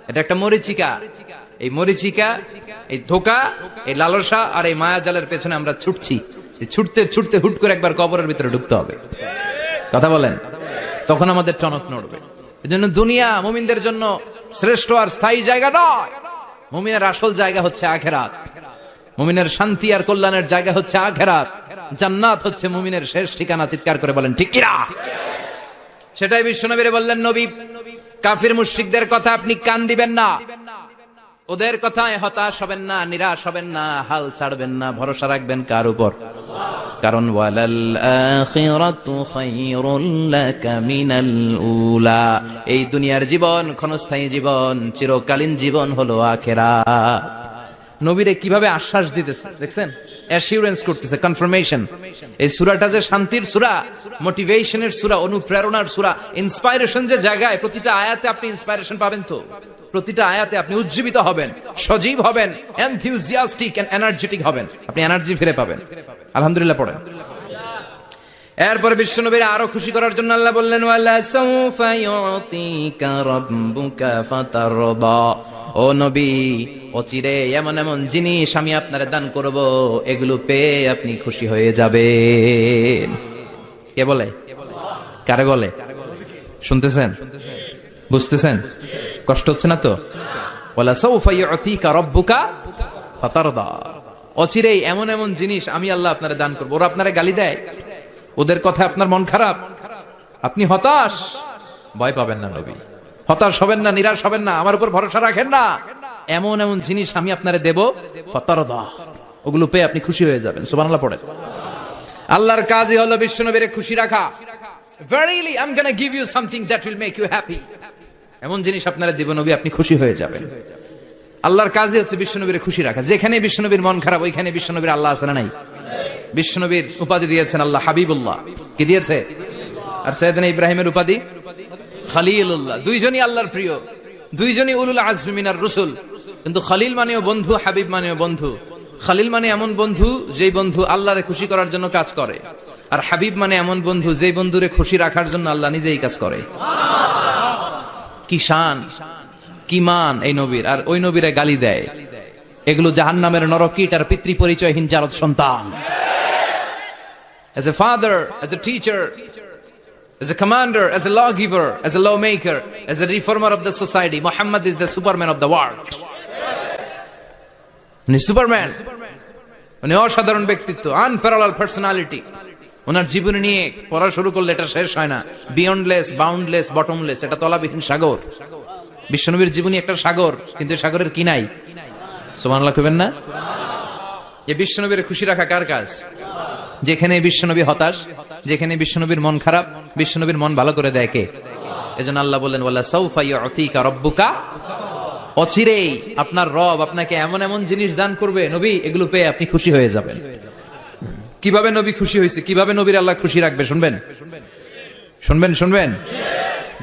এটা একটা মরিচিকা। এই মরিচিকা, এই ধোঁকা, এই লালসা আর এই মায়াজালের পেছনে আমরা ছুটছি। ছুটতে ছুটতে হুট করে একবার কবরের ভিতরে ঢুকতে হবে। কথা বলেন, তখন আমাদের টনক নড়বে। এজন্য দুনিয়া মুমিনদের জন্য শ্রেষ্ঠ আর স্থায়ী জায়গা নয়। মুমিনের আসল জায়গা হচ্ছে আখিরাত। মুমিনের শান্তি আর কল্যাণের জায়গা হচ্ছে আখিরাত। জান্নাত হচ্ছে মুমিনের শেষ ঠিকানা। চিৎকার করে বলেন ঠিক কিনা? সেটাই বিশ্বনবী বললেন, নবী কাফির মুশরিকদের কথা আপনি কান দিবেন না, ওদের কথায় হতাশ হবেন না, নিরাশ হবেন না, হাল ছাড়বেন না, ভরসা রাখবেন কার উপর? কারণ ওয়ালাল আখিরাতু খায়রুল লাকা মিনাল উলা, এই দুনিয়ার জীবন ক্ষণস্থায়ী জীবন, চিরকালীন জীবন হলো আখিরাত। নবীরে কিভাবে আশ্বাস দিতেছে দেখছেন, অ্যাসিউরেন্স করতেছে, কনফার্মেশন। এই সূরাটা যে শান্তির সূরা, মোটিভেশনের সূরা, অনুপ্রেরণার সূরা, ইন্সপাইরেশন যে জায়গায়, প্রতিটা আয়াতে আপনি ইন্সপাইরেশন পাবেন। তো প্রতিটা আয়াতে আপনি উজ্জীবিত হবেন, সজীব হবেন, এনথিউজিয়াস্টিক এন্ড এনার্জেটিক হবেন, আপনি এনার্জি ফিরে পাবেন। আলহামদুলিল্লাহ পড়েন। এরপর বিশ্বনবীর আরো খুশি করার জন্য আল্লাহ বললেন, ওয়ালা সাউফা ইউতিকা রাব্বুকা ফাতারদা, ও নবী অচিরে এমন এমন জিনিস আমি আপনারে দান করব, এগুলো পেয়ে আপনি খুশি হয়ে যাবেন। কে বলে? কারে বলে? শুনতেছেন? বুঝতেছেন? কষ্ট হচ্ছে না তো? ওয়ালা সাউফা ইউতিকা রাব্বুকা ফাতারদা, অচিরেই এমন এমন জিনিস আমি আল্লাহ আপনারে দান করব। ওরা আপনারে গালি দেয়, ওদের কথা আপনার মন খারাপ, আপনি হতাশ, ভয় পাবেন না নবী, হতাশ হবেন না, নিরাশ হবেন না, আমার উপর ভরসা রাখেন না। এমন এমন জিনিস আমি আপনারে দেব, ফাতারদা, ওগুলো পেয়ে আপনি খুশি হয়ে যাবেন। সুবহানাল্লাহ পড়েন। আল্লাহর কাজই হলো বিশ্বনবীরে খুশি রাখা। Verily I'm going to give you something that will make you happy, এমন জিনিস আপনারা দিব নবী, আপনি খুশি হয়ে যাবেন। আল্লাহর কাজই হচ্ছে বিশ্বনবীরে খুশি রাখা। যেখানে বিশ্বনবীর মন খারাপ, ওইখানে বিশ্বনবীর আল্লাহ আছে না নাই? বিশ্বনবীর উপাধি দিয়েছেন আল্লাহ হাবিবুল্লাহ, কি দিয়েছে? আর সাইয়েদনা ইব্রাহিমের উপাধি খলিলুল্লাহ। দুইজনই আল্লাহর প্রিয়, দুইজনই উলুল আজমি মিনার রাসূল। কিন্তু খলিল মানেও বন্ধু, হাবিব মানেও বন্ধু। খলিল মানে এমন বন্ধু যেই বন্ধু আল্লাহরে খুশি করার জন্য কাজ করে, আর হাবিব মানে এমন বন্ধু যেই বন্ধুরে খুশি রাখার জন্য আল্লাহ নিজেই কাজ করে। কি শান, কি মান এই নবীর! আর ওই নবীরে গালি দেয়, এগুলো জাহান্নামের নরকীট আর পিতৃ পরিচয়হীন জারদ সন্তান। As a father, as a teacher, as a commander, as a lawgiver, as a lawmaker, as a reformer of the society, Muhammad is the superman of the world. উনি সুপারম্যান, উনি অসাধারণ ব্যক্তিত্ব, আনপ্যারালাল পার্সোনালিটি। ওনার জীবনী নিয়ে পড়া শুরু করলে এটা শেষ হয় না। বিয়ন্ডলেস, বাউন্ডলেস, বটমলেস, এটা তলাবিহীন সাগর। বিশ্বনবীর জীবনী একটা সাগর, কিন্তু সাগরের কি নাই? সুবহানাল্লাহ কইবেন না? এই বিশ্বনবীর খুশি রাখা কার কাজ? যেখানে বিশ্বনবী হতাশ, যেখানে বিশ্বনবীর মন খারাপ, বিশ্বনবীর মন ভালো করে দেয় কে? এজন্য আল্লাহ বললেন, ওয়ালা সাউফা ইউতিকা রাব্বুকা, অচিরেই আপনার রব আপনাকে এমন এমন জিনিস দান করবে নবী, এগুলো পেয়ে আপনি খুশি হয়ে যাবেন। কিভাবে নবী খুশি হয়েছে, কিভাবে নবীর আল্লাহ খুশি রাখবে, শুনবেন? শুনবেন? শুনবেন?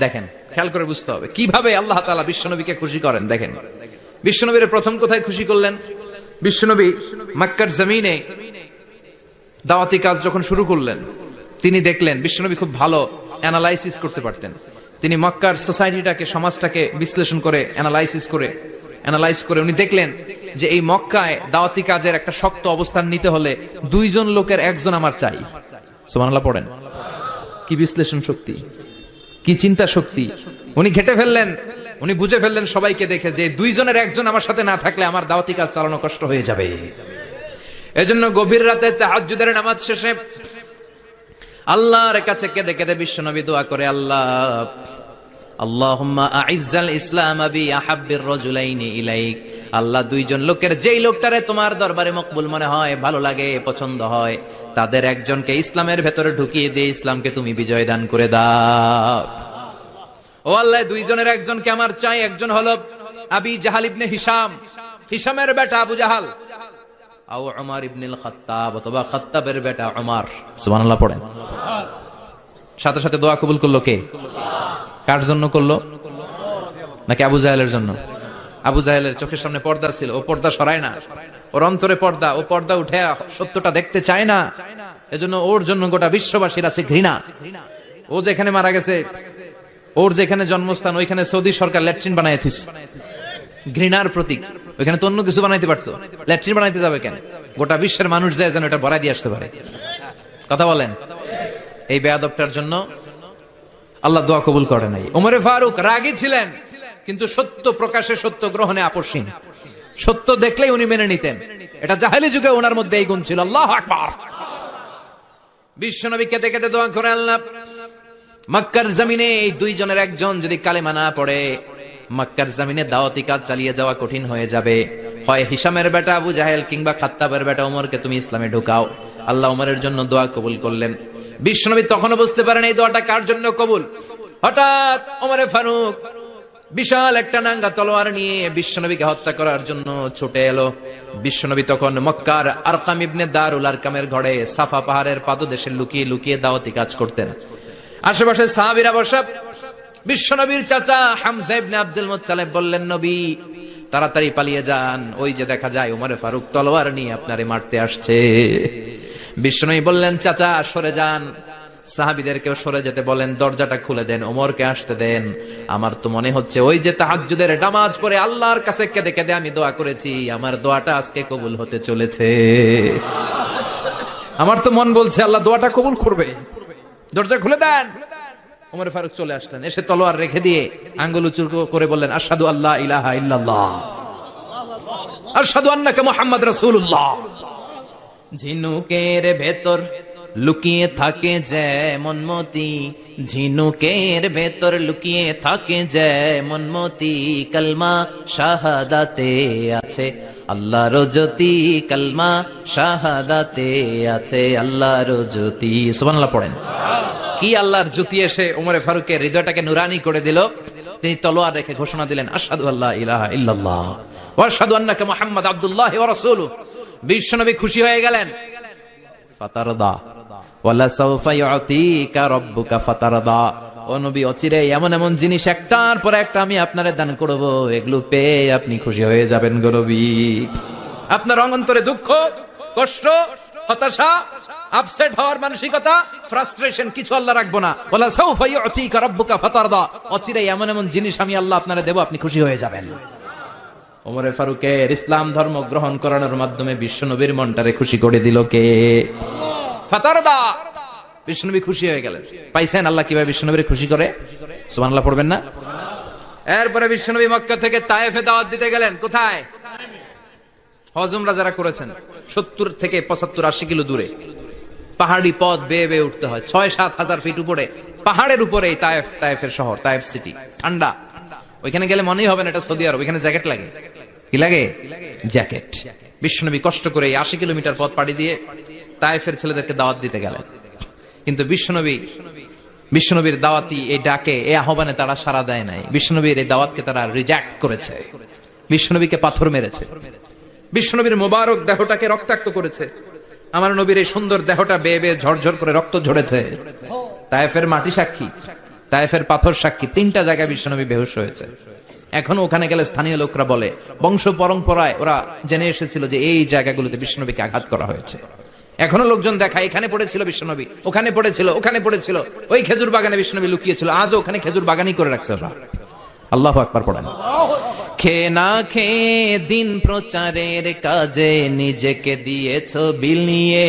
দেখেন, খেয়াল করে বুঝতে হবে কিভাবে আল্লাহ তাআলা বিশ্বনবীকে খুশি করেন। দেখেন, বিশ্বনবীর প্রথম কোথায় খুশি করলেন? বিশ্বনবী মক্কার জমিনে দাওয়াতি কাজ যখন শুরু করলেন, তিনি দেখলেন বিশ্বনবী খুব ভালো অ্যানালাইসিস করতে পারতেন। তিনি মক্কার সোসাইটিটাকে, সমাজটাকে বিশ্লেষণ করে অ্যানালাইজ করে উনি দেখলেন যে এই মক্কায় দাওয়াতি কাজের একটা শক্ত অবস্থান নিতে হলে দুইজন লোকের একজন আমার চাই। সুবহানাল্লাহ পড়েন। কি বিশ্লেষণ শক্তি, কি চিন্তা শক্তি! উনি ঘেটে ফেললেন, উনি বুঝে ফেললেন সবাইকে দেখে যে দুইজনের একজন আমার সাথে না থাকলে আমার দাওয়াতি কাজ চালানো কষ্ট হয়ে যাবে। এজন্য গভীর রাতে তাহাজ্জুদের নামাজ শেষে আল্লাহর কাছে কেঁদে কেঁদে বিশ্বনবী দোয়া করে, আল্লাহ আল্লাহুম্মা আইজ্জাল ইসলাম বি আহাব্বির রাজুলাইনি ইলাইক। আল্লাহ দুইজন লোকের যেই লোকটারে তোমার দরবারে মকবুল মনে হয়, ভালো লাগে, পছন্দ হয়, তাদের একজনকে ইসলামের ভেতরে ঢুকিয়ে দিয়ে ইসলামকে তুমি বিজয় দান করে দাও। ও আল্লাহ, দুইজনের একজনকে আমার চাই। একজন হলো আবি জাহাল ইবনে হিশাম, হিশামের বেটা আবু জাহাল, আও উমর ইবনুল খাত্তাব, অথবা খাত্তাবের বেটা উমর। সুবহানাল্লাহ পড়েন। সাথে সাথে দোয়া কবুল করলো কে? কার জন্য করলো? নাকি আবু জাহেলের জন্য? আবু জাহেলের চোখের সামনে পর্দা ছিল, ও পর্দা সরায় না। ওর অন্তরে পর্দা, ও পর্দা উঠে সত্যটা দেখতে চায় না। এজন্য ওর জন্য গোটা বিশ্ববাসীর আছে ঘৃণা। ও যেখানে মারা গেছে, ওর যেখানে জন্মস্থান, ওইখানে সৌদি সরকার ল্যাট্রিন বানায় দিস, ঘৃণার প্রতীক। ওইখানে তো অন্য কিছু বানাইতে পারতো, ল্যাট্রিন বানাইতে যাবে কেন? গোটা বিশ্বের মানুষ যায় যেন এটা ভরাই দিয়ে আসতে পারে। কথা বলেন। এই বেয়াদবটার জন্য আল্লাহ দোয়া কবুল করে নাই। ওমরে ফারুক রাগী ছিলেন, কিন্তু সত্য প্রকাশে, সত্য গ্রহণে আপোষহীন। সত্য দেখলেই উনি মেনে নিতেন। এটা জাহেলি যুগে ওনার মধ্যে এই গুণ ছিল। আল্লাহু আকবার। বিশ্বনবী কেঁদে কেঁদে দোয়া করে, আল্লাহ, মক্কার জমিনে এই দুইজনের একজন যদি কালেমা না পড়ে, মক্কার জমিনে দাওয়াতি কাজ চালিয়ে যাওয়া কঠিন হয়ে যাবে। হয় হিশামের বেটা আবু জাহেল কিংবা খাত্তাবের বেটা ওমরকে তুমি ইসলামে ঢুকাও। আল্লাহ ওমরের জন্য দোয়া কবুল করলেন। বিশ্বনবী তখনও বুঝতে পারেন এই দোয়াটা কার জন্য কবুল। হঠাৎ ওমরে ফারুক বিশাল একটা নাঙ্গা তলোয়ার নিয়ে বিশ্বনবীকে হত্যা করার জন্য ছুটে এলো। বিশ্বনবী তখন মক্কার আরকাম ইবনে দারুল আরকামের ঘরে সাফা পাহাড়ের পাদদেশে লুকিয়ে লুকিয়ে দাওয়াতি কাজ করতেন। আশেপাশে সাহাবীরা বসা। বিশ্বনবীর চাচা হামজা ইবনে আব্দুল মুত্তালিব বললেন, নবী তাড়াতাড়ি পালিয়ে যান, ওই যে দেখা যায় ওমরে ফারুক তলোয়ার নিয়ে আপনারে মারতে আসছে। বিশ্বনবী বললেন, চাচা সরে যান। সাহাবীদেরকেও সরে যেতে বলেন, দরজাটা খুলে দেন, ওমরকে আসতে দেন। আমার তো মনে হচ্ছে ওই যে তাহাজ্জুদের নামাজ পড়ে আল্লাহর কাছে কেঁদে কেঁদে আমি দোয়া করেছি, আমার দোয়াটা আজকে কবুল হতে চলেছে। আমার তো মন বলছে আল্লাহ দোয়াটা কবুল করবে। দরজা খুলে দেন। ওমর ফারুক চলে আসলেন, এসে তলোয়ার রেখে দিয়ে আঙ্গুল উঁচু করে বললেন, আশহাদু আল্লা ইলাহা ইল্লাল্লাহ, আশহাদু আন্নাকা মুহাম্মাদ রাসূলুল্লাহ। ঝিনুকের ভেতর লুকিয়ে থাকে যেমন মতি, ঝিনুকের ভেতর লুকিয়ে থাকে যেমন মতি, কালমা শাহাদাতে আছে আল্লাহর জ্যোতি, কালমা শাহাদাতে আছে আল্লাহর জ্যোতি। সুবহানাল্লাহ পড়েন। কি আল্লাহর জ্যোতি এসে ওমরে ফারুকের হৃদয়টাকে নুরানি করে দিল। তিনি তলোয়ার রেখে ঘোষণা দিলেন, আশহাদু আল্লা ইলাহা ইল্লাল্লাহ ওয়া আশহাদু আন্নাকা মুহাম্মাদ আব্দুল্লাহ ওয়া রাসূলুহু। বিশ্বনবী খুশি হয়ে গেলেন। ফাতারদা ওয়ালা সাওফা ইউতিকা রাব্বুকা ফাতারদা। ও নবী, অচিরে এমন এমন জিনিস একটার পর একটা আমি আপনারে দান করব, এগুলো পেয়ে আপনি খুশি হয়ে যাবেন গো নবী। আপনার অন্তরে দুঃখ, কষ্ট, হতাশা, আপসেট হওয়ার মানসিকতা, ফ্রাস্ট্রেশন কিছু আল্লাহ রাখবো না। ওয়ালা সাওফা ইউতিকা রাব্বুকা ফাতারদা। অচিরে এমন এমন জিনিস আমি আল্লাহ আপনারে দেব, আপনি খুশি হয়ে যাবেন। ওমরে ফারুকের ইসলাম ধর্ম গ্রহণ করানোর মাধ্যমে বিশ্বনবীর মনটারে খুশি করে দিল কে? ফাতারদা। বিশ্বনবী খুশি হয়ে গেলেন। পাইছেন আল্লাহ কিভাবে বিশ্বনবীর খুশি করে? সুবহানাল্লাহ পড়বেন না? এরপরে বিশ্বনবী মক্কা থেকে তায়েফে দাওয়াত দিতে গেলেন। কোথায়? হজ উমরা যারা করেছেন 70 থেকে 75-80 কিলো দূরে পাহাড়ি পথ বেয়ে বেয়ে উঠতে হয়। 6-7 হাজার ফিট উপরে পাহাড়ের উপরে তায়েফের শহর, তায়েফ সিটি। ঠান্ডা। ওইখানে গেলে মনেই হবে না এটা সৌদি আরব। ওইখানে জ্যাকেট লাগে। কি লাগে? জ্যাকেট। বিশ্বনবী কষ্ট করে 80 কিলোমিটার পথ পাড়ি দিয়ে তায়েফের ছেলেদেরকে দাওয়াত দিতে গেলেন। কিন্তু বিশ্বনবীর দাওয়াতি এই ডাকে, এই আহ্বানে তারা সাড়া দেয় নাই। বিশ্বনবীর এই দাওয়াতকে তারা রিজেক্ট করেছে। বিশ্বনবীকে পাথর মেরেছে। বিশ্বনবীর মোবারক দেহটাকে রক্তাক্ত করেছে। আমার নবীর এই সুন্দর দেহটা বেয়ে বেয়ে ঝরঝর করে রক্ত ঝরেছে। তায়েফের মাটি সাক্ষী, তায়েফের পাথর সাক্ষী। 3টা জায়গায় বিশ্বনবী বেহুশ হয়েছে। এখনো ওখানে গেলে স্থানীয় লোকরা বলে, বংশ পরম্পরায় ওরা জেনে এসেছিল যে এই জায়গাগুলোতে বিশ্বনবীকে আঘাত করা হয়েছে। এখনো লোকজন দেখায়, এখানে পড়েছিল বিশ্বনবী, ওখানে পড়েছিল, ওখানে পড়েছিল, ওই খেজুর বাগানে বিশ্বনবী লুকিয়েছিল। আজও ওখানে খেজুর বাগানই করে রাখছে ওরা। আল্লাহু আকবার পড়েন। খেয়ে না খেয়ে দিন প্রচারের কাজে নিজেকে দিয়েছ বিলিয়ে,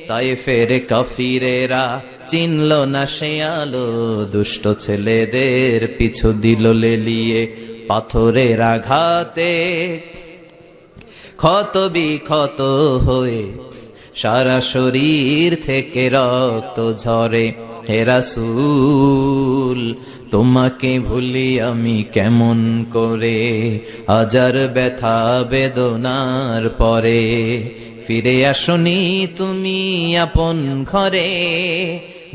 তায়েফের কাফিরেরা চিনল না সে আলো, দুষ্ট ছেলেদের পিছু দিল লেলিয়ে, পাথরের আঘাতে ক্ষত বিক্ষত হয়ে সারা শরীর থেকে রক্ত ঝরে। হে রাসূল তোমাকে ভুলি আমি কেমন করে, হাজার ব্যথা বেদনার পরে। ফিরে আসনি তুমি আপন ঘরে,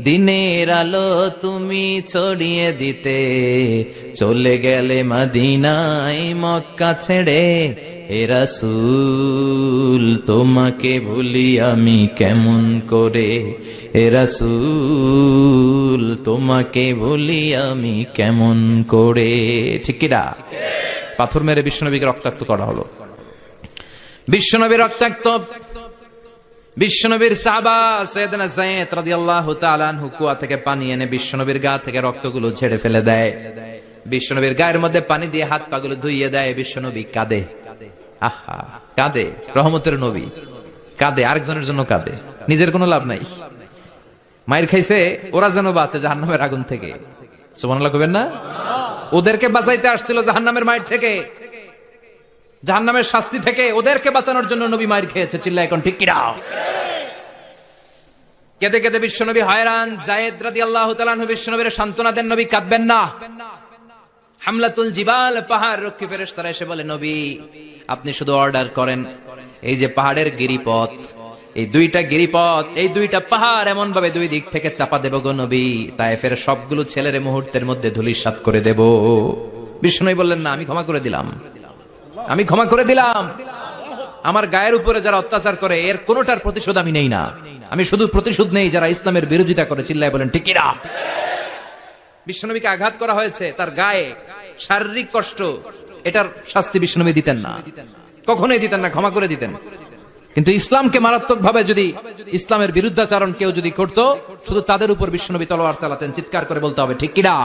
দিনের আলো তুমি ছড়িয়ে দিতে, চলে গেলে মদিনায় মক্কা ছেড়ে। হে রাসূল তোমাকে ভুলি আমি কেমন করে, হে রাসূল তোমাকে ভুলি আমি কেমন করে। ঠিক কি না? পাথর মেরে বিশ্বনবীকে রক্তাক্ত করা হলো। বিশ্বনবী রক্তাক্ত, বিশ্বনবীর সাহাবা সাইয়েদনা যায়েদ রাদিয়াল্লাহু তাআলা আনহু কুয়া থেকে পানি এনে বিশ্বনবীর গা থেকে রক্তগুলো ঝেড়ে ফেলে দেয়। বিশ্বনবীর গায়ের মধ্যে পানি দিয়ে হাত পাগুলো ধুইয়ে দেয়। বিশ্বনবী কাঁদে, আহা কাঁদে, রহমতের নবী কাঁদে, আরেকজনের জন্য কাঁদে, নিজের কোনো লাভ নাই। মায়ের খাইছে, ওরা যেন বাঁচে জাহান্নামের আগুন থেকে। সুবহানাল্লাহ কইবেন না? ওদেরকে বাঁচাইতে আসছিল জাহান্নামের মায়ের থেকে, জাহান্নামের শাস্তি থেকে, ওদেরকে বাঁচানোর জন্য নবী মায়ের খেয়েছে। চিল্লায় এখন ঠিক কিনা? কেঁদে কেঁদে বিশ্বনবী হয়রান। যায়েদ রাদিয়াল্লাহু তাআলা আনহু বিশ্বনবীর সান্ত্বনা দেন, নবী কাঁদবেন না। হামলাতুল জিবাল, পাহাড় রক্ষী ফেরেশতারা এসে বলে, নবী আপনি শুধু অর্ডার করেন, এই যে পাহাড়ের গিরিপথ, এই দুইটা গিরিপথ, এই দুইটা পাহাড় এমন ভাবে দুই দিক থেকে চাপা দেব গো নবী, তায়েফের সবগুলো ছেলের মুহূর্তের মধ্যে ধূলিসাৎ করে দেব। বিশ্বনবী বললেন, না আমি ক্ষমা করে দিলাম, আমি ক্ষমা করে দিলাম। আমার গায়ের উপরে যারা অত্যাচার করে এর কোনোটার প্রতিশোধ আমি নেই না, আমি শুধু প্রতিশোধ নেই যারা ইসলামের বিরোধিতা করে। চিল্লায় বলেন ঠিক কিনা? বিশ্বনবীকে আঘাত করা হয়েছে, তার গায়ে শারীরিক কষ্ট, এটার শাস্তি বিশ্বনবী দিতেন না, কখনোই দিতেন না, ক্ষমা করে দিতেন। কিন্তু ইসলামকে মারাত্মক ভাবে যদি ইসলামের বিরুদ্ধাচরণ কেউ যদি করত, শুধু তাদের উপর বিশ্বনবী তলোয়ার চালাতেন। চিৎকার করে বলতে হবে ঠিক কিনা?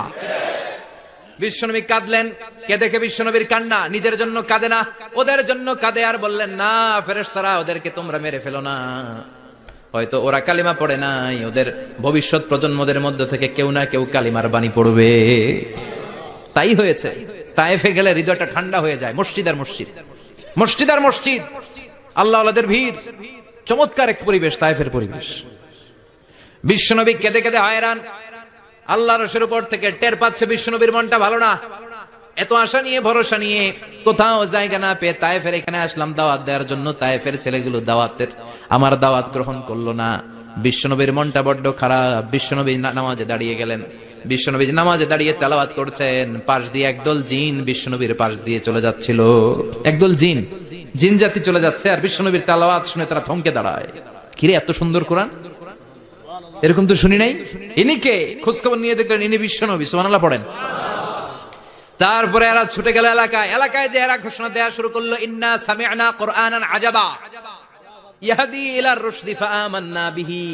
বিশ্বনবী কাঁদলেন। কে দেখে বিশ্বনবীর কান্না, নিজের জন্য কাঁদে না, ওদের জন্য কাঁদে। আর বললেন, না ফেরেশতারা ওদেরকে তোমরা মেরে ফেলো না, হয়তো ওরা কালিমা পড়ে নাই, ওদের ভবিষ্যৎ প্রজন্মদের মধ্য থেকে কেউ না কেউ কালিমার বাণী পড়বে। তাই হয়েছে। তায়েফে গেলে হৃদয়টা ঠান্ডা হয়ে যায়। মসজিদ আর মসজিদ, মসজিদ আর মসজিদ, আল্লাহ ওয়ালাদের ভিড়, চমৎকার এক পরিবেশ তায়েফের পরিবেশ। বিশ্বনবী কেঁদে কেঁদে হয়রান। আল্লাহ রসুলের উপর থেকে টের পাচ্ছে বিশ্বনবীর মনটা ভালো না। এত আশা নিয়ে ভরসা নিয়ে কোথাও জায়গা না পেয়ে তায়েফের এখানে আসলাম দাওয়াত দেওয়ার জন্য। তায়েফের ছেলেগুলো দাওয়াতের আমার দাওয়াত গ্রহণ করলো না। বিশ্বনবীর মনটা বড্ড খারাপ। বিশ্বনবী নামাজে দাঁড়িয়ে গেলেন। বিশ্বনবী নামাজে দাঁড়িয়ে তেলাওয়াত করছেন, পাশ দিয়ে একদল জিন বিশ্বনবীর পাশ দিয়ে চলে যাচ্ছিল। একদল জিন, জিন জাতি চলে যাচ্ছে, আর বিশ্বনবীর তেলাওয়াত শুনে তারা থমকে দাঁড়ায়। কিরে এত সুন্দর কোরআন, এরকম তো শুনি নাই। ইনি কে? খোঁজখবর নিয়ে দেখলেন ইনি বিশ্বনবী। সুবহানাল্লাহ পড়েন। তারপরে এরা ছুটে গেল এলাকায়। এলাকায় যে এরা ঘোষণা দেয়া শুরু করলো, ইন্না সামি'না কুরআনান আজাবা ইয়াহদি ইলার রুশদি ফাআমান্না বিহি।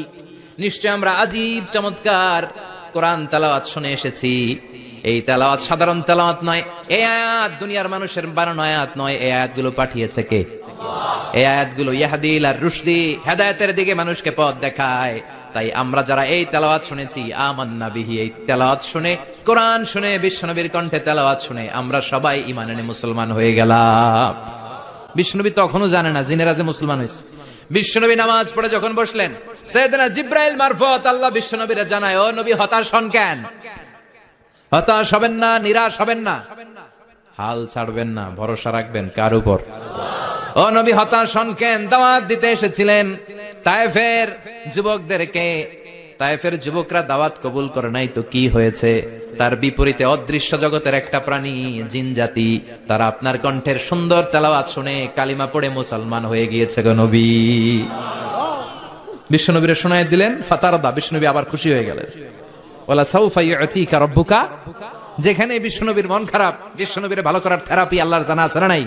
নিশ্চয় আমরা আজীব চমৎকার কোরআন তেলাওয়াত শুনে এসেছি। এই তেলাওয়াত সাধারণ তেলাওয়াত নয়, এই আয়াত দুনিয়ার মানুষের বানানো আয়াত নয়। এই আয়াতগুলো পাঠিয়েছে কে? এই আয়াতগুলো ইয়াহদি ইলার রুশদি, হেদায়েতের দিকে মানুষকে পথ দেখায়। তাই আমরা যারা এই তেলাওয়াত শুনেছি, আমান্না বিহি, এই তেলাওয়াত শুনে, কোরআন শুনে, বিশ্বনবীর কণ্ঠে তেলাওয়াত শুনে আমরা সবাই ঈমান এনে মুসলমান হয়ে গেলাম। বিশ্বনবী তখনও জানে না জিনেরা যে মুসলমান হয়েছে। বিশ্বনবী নামাজ পড়ে যখন বসলেন, সাইয়েদনা জিবরাইল মারফত আল্লাহ বিশ্বনবীরে জানায়, ও নবী হতাশ হন কেন? হতাশ হবেন না, নিরাশ হবেন না, হাল ছাড়বেন না, ভরসা রাখবেন কার উপর? ও নবী হতাশ হন কেন? দাওয়াত দিতে এসেছিলেন তায়েফের যুবকদেরকে। তায়েফের যুবকরা দাওয়াত কবুল করে নাই তো কি হয়েছে? তার বিপরীতে অদৃশ্য জগতের একটা প্রাণী, জিন জাতি, তারা আপনার কণ্ঠের সুন্দর তেলাওয়াত শুনে কালিমা পড়ে মুসলমান হয়ে গিয়েছে গো নবী। বিশ্বনবীরে শোনায় দিলেন, ফাতারদা, বিশ্বনবী আবার খুশি হয়ে গেলেন। ওয়ালা সাউফা ইউতিকা রাব্বুকা। যেখানে বিশ্বনবীর মন খারাপ, বিশ্বনবীরে ভালো করার থেরাপি আল্লাহর জানা আছে না নাই?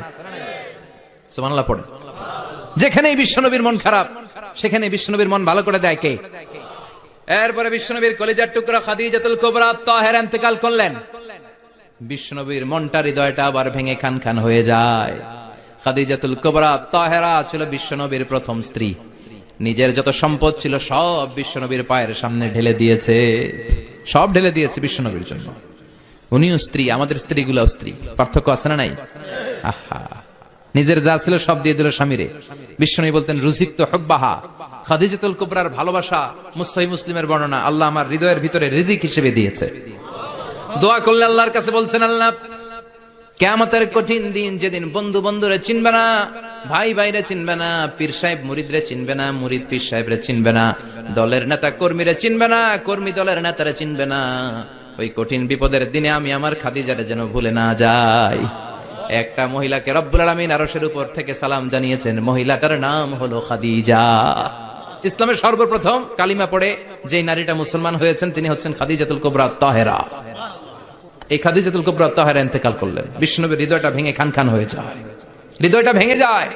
সুবহানাল্লাহ পড়ে। যেখানেই বিশ্বনবীর মন খারাপ, সেখানে বিশ্বনবীর মন ভালো করে দেয় কে? এরপরে বিশ্বনবীর কলিজার টুকরা খাদিজাতুল কুবরা তাহেরা ইন্তেকাল করলেন। বিশ্বনবীর মনটা, হৃদয়টা আবার ভেঙে খান খান হয়ে যায়। খাদিজাতুল কুবরা তাহেরা ছিল বিশ্বনবীর প্রথম স্ত্রী। নিজের যত সম্পদ ছিল সব বিশ্বনবীর পায়ের সামনে ঢেলে দিয়েছে, সব ঢেলে দিয়েছে বিশ্বনবীর জন্য। উনিও স্ত্রী, আমাদের স্ত্রীগুলোও স্ত্রী, পার্থক্য আছে না নাই? আহা, নিজের যা ছিল সব দিয়ে দিল স্বামীরে। বিশ্বনবী বলতেন রুজিকতু হুব্বাহা, খাদিজাতুল কুবরার ভালোবাসা সহিহ মুসলিমের বর্ণনা, আল্লাহ আমার হৃদয়ের ভিতরে রিজিক হিসেবে দিয়েছে। দোয়া করলে আল্লাহর কাছে বলছেন, আল্লাহ কিয়ামতের কঠিন দিন, যেদিন বন্ধু বন্ধুরে চিনবে না, ভাই ভাইরে চিনবে না, পীর সাহেব মুরিদরে চিনবে না, মুরিদ পীর সাহেবরে চিনবে না, দলের নেতা কর্মীরে চিনবে না, কর্মী দলের নেতারে চিনবে না, ওই কঠিন বিপদের দিনে আমি আমার খাদিজারে যেন ভুলে না যাই। একটা মহিলাকে রব্বুল আলামিন আরশের উপর থেকে সালাম জানিয়েছেন, মহিলাটার নাম হলো খাদিজা। ইসলামের সর্বপ্রথম কালিমা পড়ে যে নারীটা মুসলমান হয়েছেন তিনি হচ্ছেন খাদিজাতুল কুবরা তাহেরা। এই খাদিজাতুল কুবরা তাহেরা ইন্তেকাল করলেন। বিষ্ণুনবীর হৃদয়টা ভেঙে খান খান হয়ে যায়, হৃদয়টা ভেঙে যায়।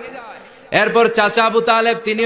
এরপর চাচা আবু তালেব তিনি